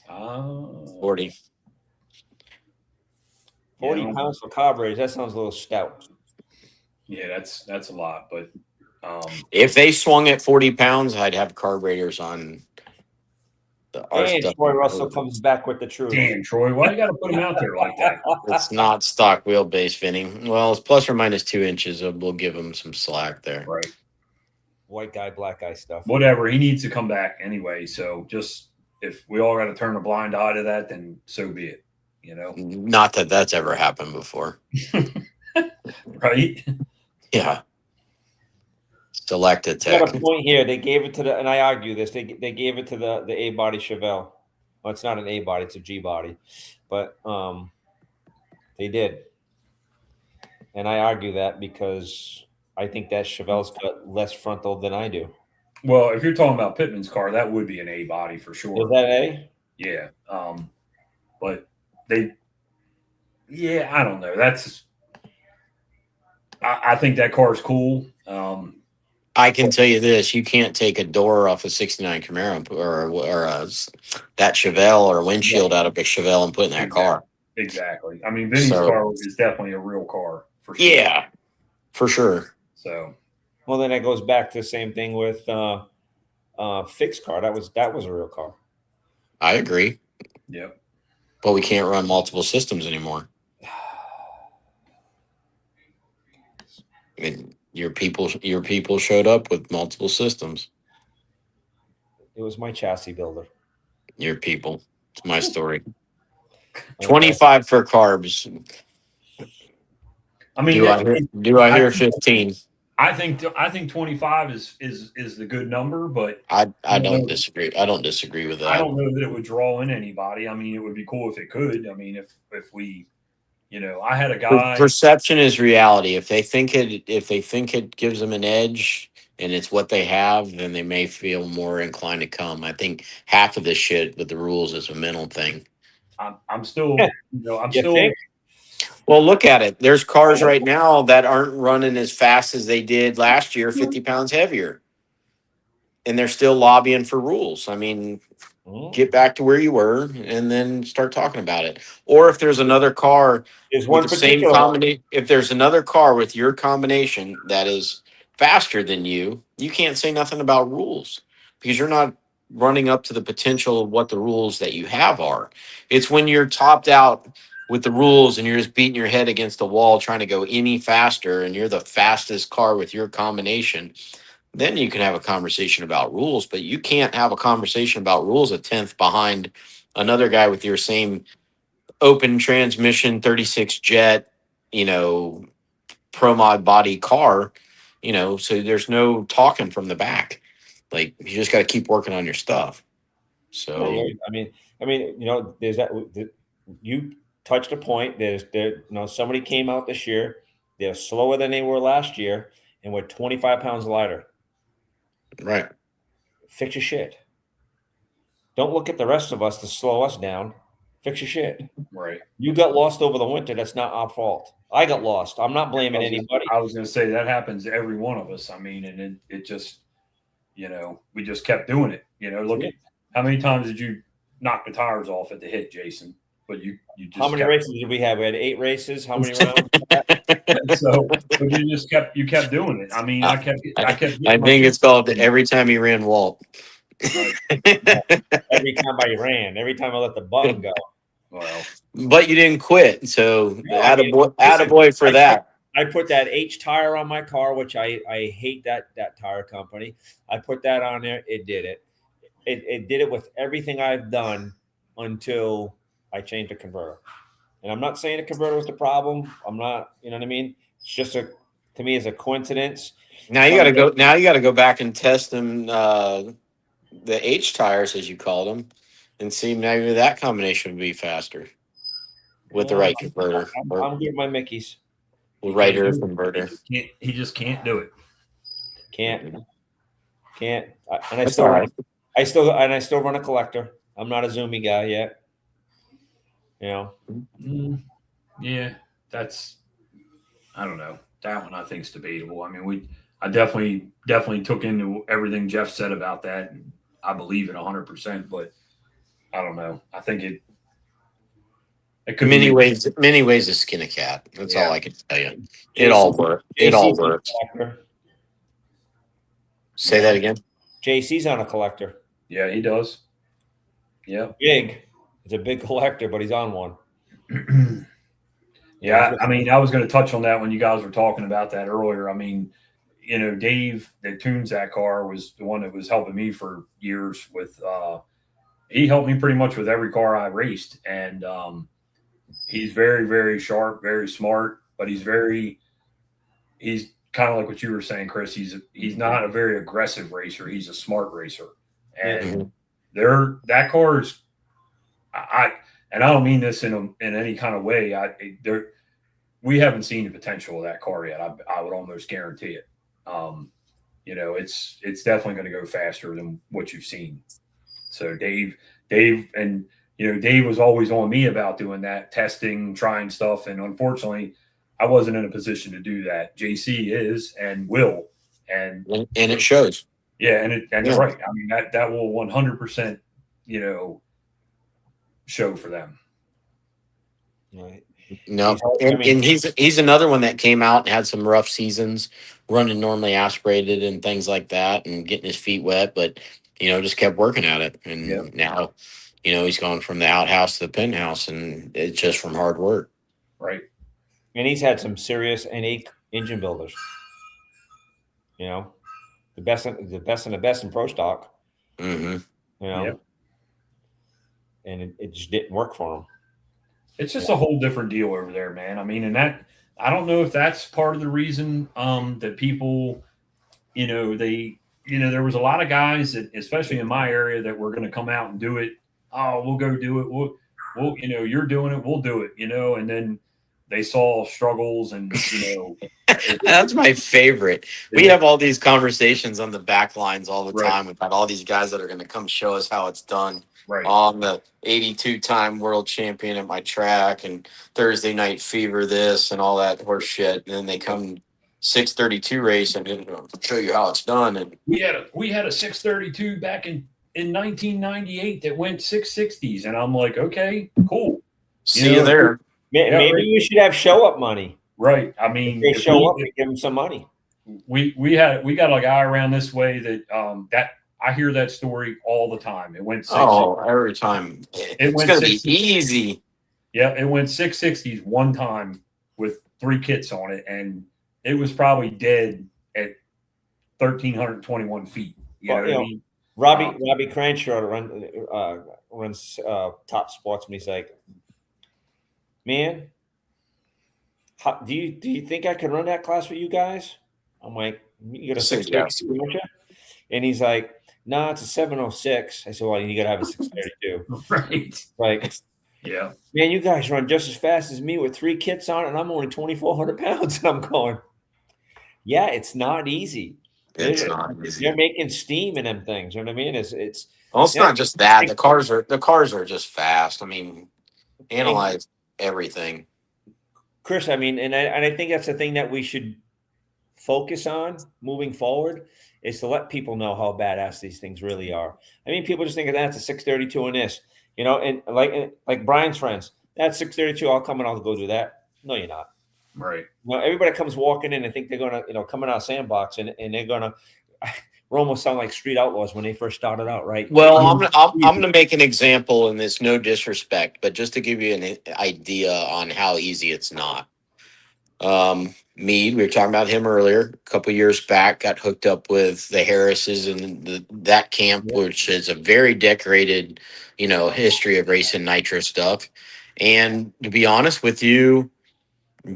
40. 40 pounds for carburetors. That sounds a little stout. Yeah, that's a lot. But if they swung at 40 pounds, I'd have carburetors on our and stuff. Troy Russell comes back with the truth. Damn, Troy, why you got to put him out there like that? It's not stock wheelbase, Vinny. Well, it's plus or minus 2 inches. We'll give him some slack there. Right. White guy, black guy stuff. Whatever. He needs to come back anyway. So just if we all got to turn a blind eye to that, then so be it. You know. Not that that's ever happened before. Right. Yeah. Selected I got tech. a point here. They gave it to the, and I argue this. They gave it to the A body Chevelle. Well, it's not an A body; it's a G body, but they did, and I argue that because I think that Chevelle's got less frontal than I do. Well, if you're talking about Pittman's car, that would be an A body for sure. Is that A? Yeah. But I don't know. I think that car is cool. I can tell you this: you can't take a door off a '69 Camaro that Chevelle or windshield out of a Chevelle and put in that car. Exactly. I mean, Vinny's So car is definitely a real car for sure. yeah, for sure. So Well, then that goes back to the same thing with fixed car. That was a real car. I agree, yep. but we can't run multiple systems anymore. I mean, your people showed up with multiple systems. It was my chassis builder. Your people. It's my story. Okay. 25 for carbs. I mean, Do I hear 15? I think 25 is the good number, but I don't disagree. I don't disagree with that. I don't know that it would draw in anybody. I mean, it would be cool if it could. I mean, if we, I had a guy. Perception is reality. If they think it gives them an edge and it's what they have, then they may feel more inclined to come. I think half of this shit with the rules is a mental thing. I'm still, I'm You still. think? Well, look at it. There's cars right now that aren't running as fast as they did last year, 50 pounds heavier. And they're still lobbying for rules. I mean, get back to where you were and then start talking about it. Or if there's another car with the same combination, if there's another car with your combination that is faster than you, you can't say nothing about rules because you're not running up to the potential of what the rules that you have are. It's when you're topped out with the rules and you're just beating your head against the wall trying to go any faster and you're the fastest car with your combination, then you can have a conversation about rules, but you can't have a conversation about rules a tenth behind another guy with your same open transmission 36 jet, pro mod body car, so there's no talking from the back. Like you just got to keep working on your stuff. So Yeah, I mean, there's that you touched a point. Somebody came out this year. They're slower than they were last year, and we're 25 pounds lighter. Right. Fix your shit. Don't look at the rest of us to slow us down. Fix your shit. Right. You got lost over the winter. That's not our fault. I got lost. I'm not blaming anybody. I was going to say that happens to every one of us. I mean, and it just, we just kept doing it. Look at how many times did you knock the tires off at the hit, Jason? But you just how many races did we have? We had 8 races. How many rounds? But you kept doing it. I mean, I think it's called every time he ran Walt. Right. Every time I let the button go. Well, but you didn't quit, so attaboy for that. I put that H tire on my car, which I hate that tire company. I put that on there. It did it. It did it with everything I've done until I changed the converter. And I'm not saying the converter was the problem. I'm not, you know what I mean? It's just to me, it's a coincidence. Now you got to go back and test them, the H tires, as you call them, and see maybe that combination would be faster with the right converter. I'm getting my Mickeys. Right ear converter. He just can't do it. Can't. And I still run a collector. I'm not a Zoomy guy yet. Yeah, I don't know. That one I think is debatable. I mean, I definitely took into everything Jeff said about that, and I believe it 100%. But I don't know. I think it could many ways to skin a cat. That's all I can tell you. It all works. Say that again. JC's on a collector. Yeah, he does. Yeah, big. He's a big collector, but he's on one. Yeah, I mean, I was going to touch on that when you guys were talking about that earlier. I mean, Dave that tunes that car was the one that was helping me for years with he helped me pretty much with every car I raced. And he's very, very sharp, very smart, but he's kind of like what you were saying, Chris. He's not a very aggressive racer. He's a smart racer. And that car is and I don't mean this in any kind of way. We haven't seen the potential of that car yet. I would almost guarantee it. It's definitely going to go faster than what you've seen. So Dave was always on me about doing that, testing, trying stuff. And unfortunately, I wasn't in a position to do that. JC is and will. and it shows. Yeah, and you're right. I mean that will 100%, show for them. Right. No, and he's another one that came out and had some rough seasons, running normally aspirated and things like that, and getting his feet wet, but just kept working at it, and now, he's gone from the outhouse to the penthouse, and it's just from hard work. Right. And he's had some serious N8 engine builders. The best and the best in pro stock. Mm-hmm. And it just didn't work for him. It's just a whole different deal over there, man. I mean, and that I don't know if that's part of the reason that people, there was a lot of guys that, especially in my area, that were going to come out and do it. Oh, we'll go do it. We'll, you're doing it. We'll do it. And then they saw struggles and, That's my favorite. We have all these conversations on the back lines all the time about all these guys that are going to come show us how it's done. Right. I'm the 82-time world champion at my track, and Thursday Night Fever this and all that horse shit. And then they come 632 race and show you how it's done. And we had a 632 back in 1998 that went 660s, and I'm like, okay, cool. See you there. Maybe you should have show up money. Right. I mean, if they show up and give them some money. We got a guy around this way that that I hear that story all the time. It went 660s. Every time. It's going to be easy. Yeah, it went 660s one time with 3 kits on it, and it was probably dead at 1,321 feet. You know what I mean? Robbie Cranshaw runs Top Sports, and he's like, man, do you think I can run that class for you guys? I'm like, you got a 632, and he's like, no, it's a 706. I said, well, you got to have a 632. Right. Like, yeah, man, you guys run just as fast as me with 3 kits on, and I'm only 2,400 pounds. And I'm going, yeah, it's not easy. It's not easy. You're making steam in them things. You know what I mean? It's not just that. The cars are just fast. I mean, analyze everything. Chris, I mean, and I think that's the thing that we should focus on moving forward is to let people know how badass these things really are. I mean, people just think that's a 632 in this, and like Brian's friends, that's 632. I'll come and I'll go do that. No, you're not. Right. Everybody comes walking in and think they're gonna, coming out of sandbox and they're gonna. We're almost sound like street outlaws when they first started out, right? Well, I'm gonna make an example, and it's no disrespect, but just to give you an idea on how easy it's not. Mead, we were talking about him earlier. A couple years back, got hooked up with the Harrises and that camp, which is a very decorated, history of racing nitro stuff. And to be honest with you,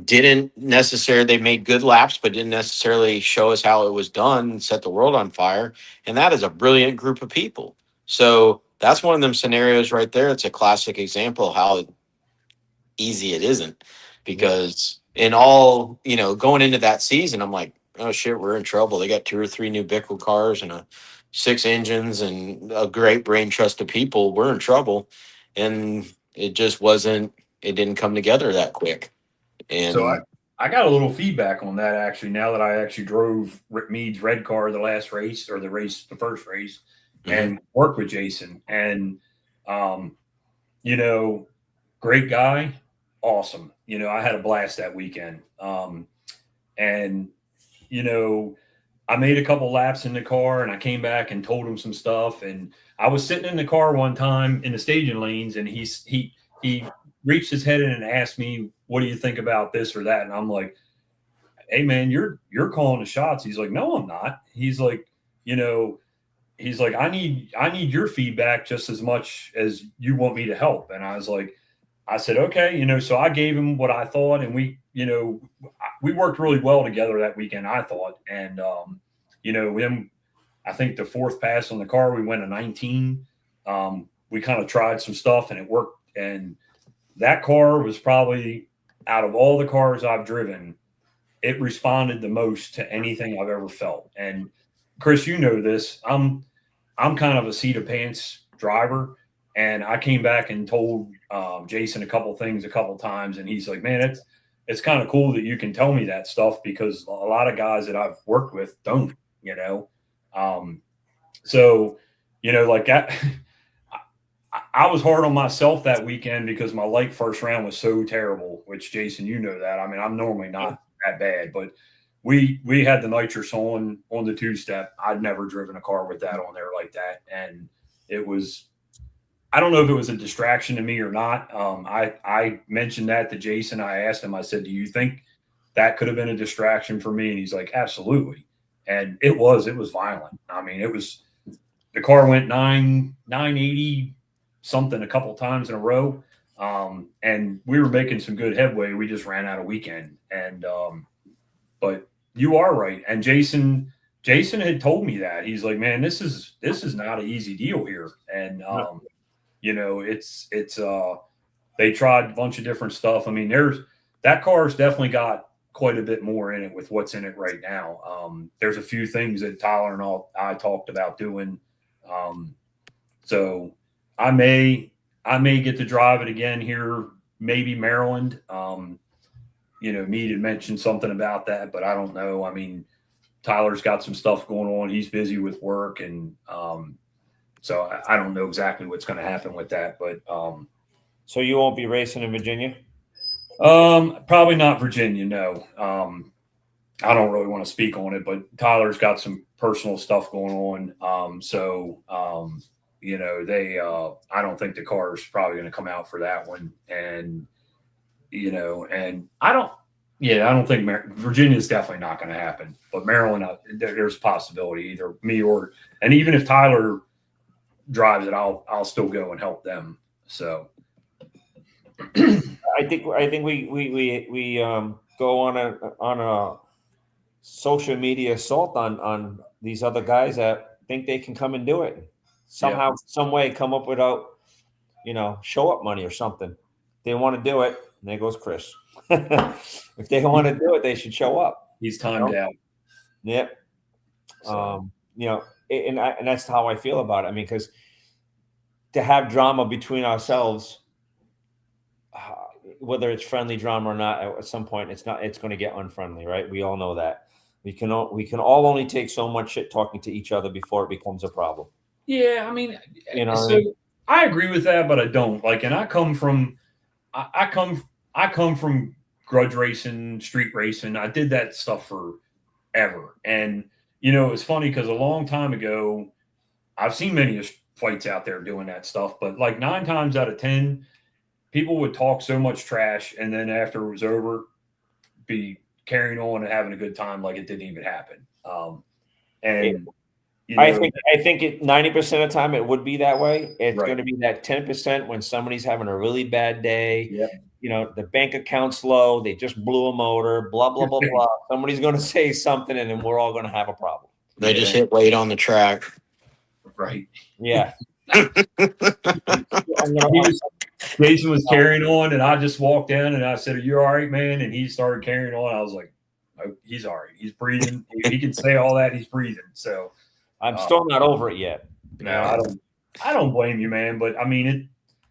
didn't necessarily, they made good laps, but didn't necessarily show us how it was done and set the world on fire. And that is a brilliant group of people. So that's one of them scenarios right there. It's a classic example of how easy it isn't, because in all, going into that season, I'm like, oh shit, we're in trouble. They got 2 or 3 new Bickel cars and 6 engines and a great brain trust of people. We're in trouble. And it just wasn't, it didn't come together that quick. And so I got a little feedback on that, actually, now that I actually drove Rick Mead's red car the first race, and worked with Jason. And, great guy, awesome. I had a blast that weekend. And, I made a couple laps in the car, and I came back and told him some stuff. And I was sitting in the car one time in the staging lanes, and he reached his head in and asked me, what do you think about this or that? And I'm like, hey man, you're calling the shots. He's like, no, I'm not. He's like, I need your feedback just as much as you want me to help. And I was like, I said, okay, so I gave him what I thought, and we worked really well together that weekend, I thought. And, then I think the 4th pass on the car, we went a 19. We kind of tried some stuff and it worked. And that car was probably, out of all the cars I've driven, it responded the most to anything I've ever felt. And Chris, you know this, I'm kind of a seat of pants driver. And I came back and told Jason a couple things a couple times. And he's like, man, it's kind of cool that you can tell me that stuff, because a lot of guys that I've worked with don't, you know? So, like I was hard on myself that weekend because my late first round was so terrible, which Jason, you know that. I mean, I'm normally not that bad, but we had the nitrous on the two-step. I'd never driven a car with that on there like that. And it was, I don't know if it was a distraction to me or not. I mentioned that to Jason. I asked him, I said, do you think that could have been a distraction for me? And he's like, absolutely. And it was violent. I mean, the car went 980 something a couple times in a row. And we were making some good headway. We just ran out of weekend. And, but you are right. And Jason had told me that. He's like, man, this is not an easy deal here. And, it's they tried a bunch of different stuff. I mean, that car's definitely got quite a bit more in it with what's in it right now. There's a few things that Tyler and I talked about doing. So I may get to drive it again here, maybe Maryland. Mead had mentioned something about that, but I don't know. I mean, Tyler's got some stuff going on. He's busy with work, and so I don't know exactly what's going to happen with that. But so you won't be racing in Virginia? Probably not Virginia. No. I don't really want to speak on it, but Tyler's got some personal stuff going on. I don't think the car is probably going to come out for that one. And, and I don't think Virginia is definitely not going to happen, but Maryland, there's a possibility either me and even if Tyler drives it, I'll still go and help them. So I think we go on a social media assault on these other guys that think they can come and do it somehow, some way, come up without, show up money or something. They want to do it, and there goes Chris. If they want to do it, they should show up. He's timed out. Yep. So. And that's how I feel about it. I mean, because to have drama between ourselves, whether it's friendly drama or not, at some point it's going to get unfriendly, right? We all know that. We can all only take so much shit talking to each other before it becomes a problem. Yeah, I mean, I agree with that, but I don't. Like, and I come from grudge racing, street racing. I did that stuff forever. And, it's funny because a long time ago, I've seen many fights out there doing that stuff, but like 9 times out of 10, people would talk so much trash, and then after it was over, be carrying on and having a good time like it didn't even happen. I think 90% of the time it would be that way. It's right. going to be that 10% when somebody's having a really bad day. Yep. The bank account's low. They just blew a motor. Blah blah blah blah. Somebody's going to say something, and then we're all going to have a problem. They just hit weight on the track. Right. Yeah. Jason was carrying on, and I just walked in, and I said, "Are you all right, man?" And he started carrying on. I was like, "Oh, he's all right. He's breathing. He can say all that. He's breathing." So I'm still not over it yet. No, I don't blame you, man. But I mean,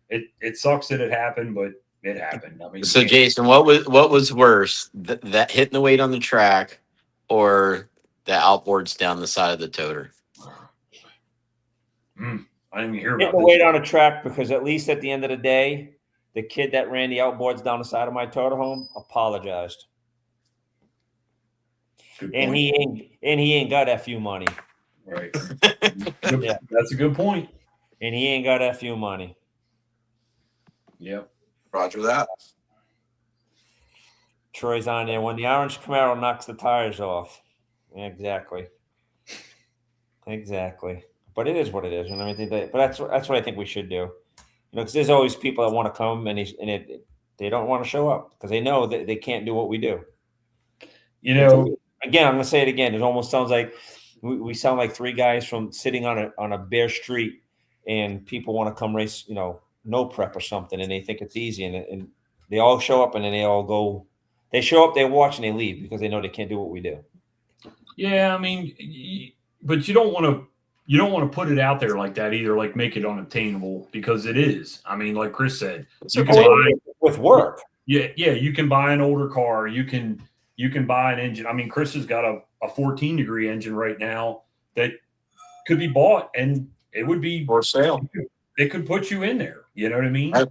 it sucks that it happened, but it happened. I mean, so Jason, what was worse, that hitting the weight on the track, or the outboards down the side of the toter? I didn't even hear Hitting about the weight on a track, because at least at the end of the day, the kid that ran the outboards down the side of my toter home apologized, and he ain't got FU money. Right. Yeah, that's a good point. And he ain't got FU money. Yep. Roger that. Troy's on there. When the orange Camaro knocks the tires off. Exactly. But it is what it is. And I mean, but that's what I think we should do. Because there's always people that want to come and they don't want to show up because they know that they can't do what we do. Again, I'm going to say it again. It almost sounds like we sound like 3 guys from sitting on a bare street, and people want to come race, no prep or something, and they think it's easy, and they all show up, and then they all go. They show up, they watch, and they leave because they know they can't do what we do. Yeah, I mean, but you don't want to put it out there like that either, like make it unobtainable, because it is. I mean, like Chris said, you can buy with work. Yeah, you can buy an older car. You can you can buy an engine. I mean, Chris has got a 14-degree engine right now that could be bought, and it would be For sale. It could put you in there. You know what I mean? Right.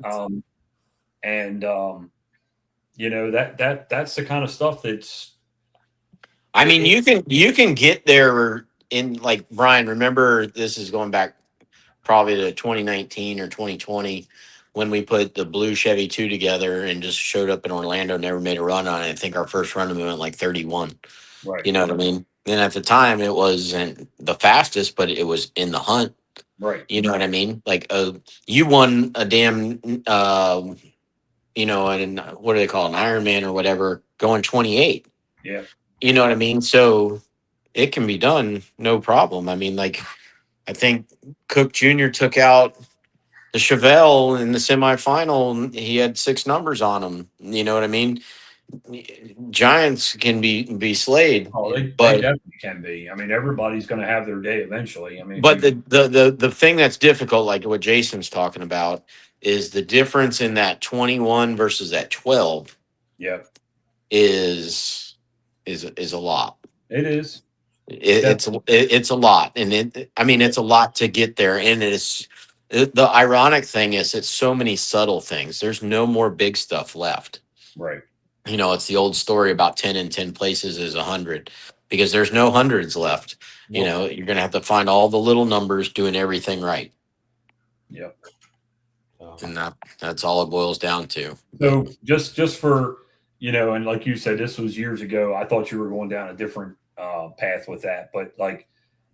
That's the kind of stuff that's. I mean, you can get there in, like, Brian, remember, this is going back probably to 2019 or 2020 when we put the blue Chevy 2 together and just showed up in Orlando, never made a run on it. I think our first run we went like 31. Right. You know what I mean? And at the time it wasn't the fastest, but it was in the hunt. Right. You know what I mean? Like, you won a damn, and what do they call it, an Ironman or whatever, going 28. Yeah. You know what I mean? So it can be done, no problem. I mean, like, I think Cook Jr. took out the Chevelle in the semifinal. He had 6 numbers on him. You know what I mean? Giants can be slayed. Oh, they but definitely can be. I mean, everybody's going to have their day eventually. I mean, but the thing that's difficult, like what Jason's talking about, is the difference in that 21 versus that 12. Yeah, is a lot. It is. It's a lot, and it's a lot to get there. And the ironic thing is, it's so many subtle things. There's no more big stuff left. Right. It's the old story about 10 in 10 places is 100, because there's no hundreds left. Nope. You're gonna have to find all the little numbers doing everything right. Yep. And that's all it boils down to. So just for, and like you said, this was years ago. I thought you were going down a different path with that, but like,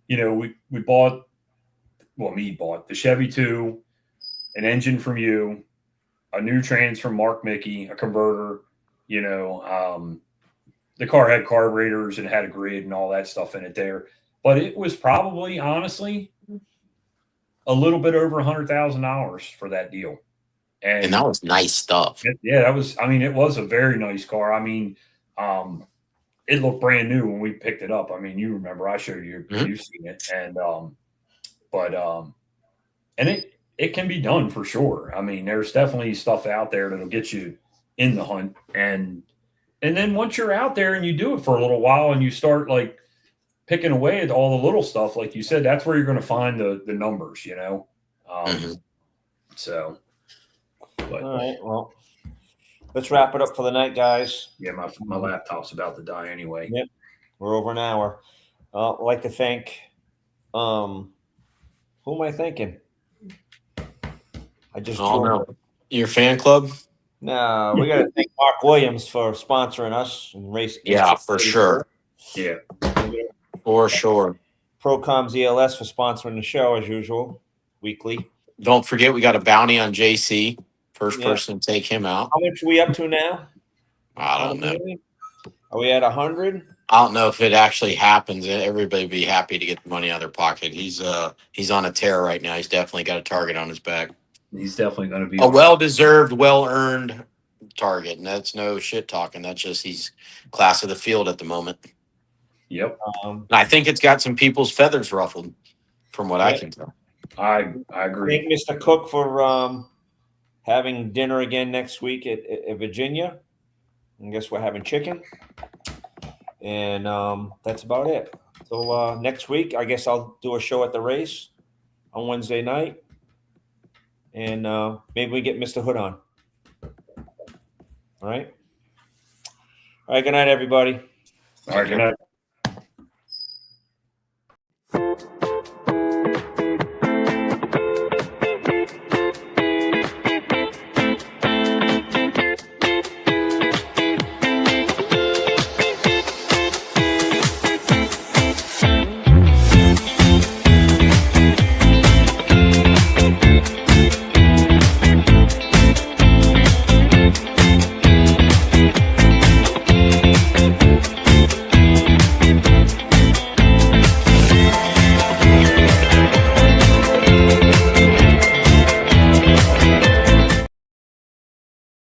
we bought, me bought the Chevy 2, an engine from you, a new trans from Mark Mickey, a converter. The car had carburetors and had a grid and all that stuff in it there, but it was probably, honestly, a little bit over $100,000 for that deal. And that was nice stuff. Yeah, that was. I mean, it was a very nice car. I mean, it looked brand new when we picked it up. I mean, you remember I showed you, you've seen it, and it can be done for sure. I mean, there's definitely stuff out there that'll get you in the hunt, and then once you're out there and you do it for a little while and you start like picking away at all the little stuff, like you said, that's where you're going to find the numbers. So. But, all right. Well, let's wrap it up for the night, guys. Yeah, my laptop's about to die anyway. Yep. We're over an hour. I'd like to thank who am I thanking? I just know. Your fan club? No, we got to thank Mark Williams for sponsoring us and race. Yeah, for sure. Yeah. For sure. Procom's ELS for sponsoring the show as usual, weekly. Don't forget, we got a bounty on JC. First person to take him out. How much are we up to now? I don't know. Are we at 100? I don't know if it actually happens. Everybody would be happy to get the money out of their pocket. He's on a tear right now. He's definitely got a target on his back. He's definitely going to be a well-deserved, well-earned target, and that's no shit talking. That's just he's class of the field at the moment. Yep. And I think it's got some people's feathers ruffled, from what I can tell. I agree. Thank Mr. Cook for having dinner again next week at Virginia. I guess we're having chicken. And that's about it. So next week, I guess I'll do a show at the race on Wednesday night. And maybe we get Mr. Hood on. All right. All right. Good night, everybody. All right. Good night.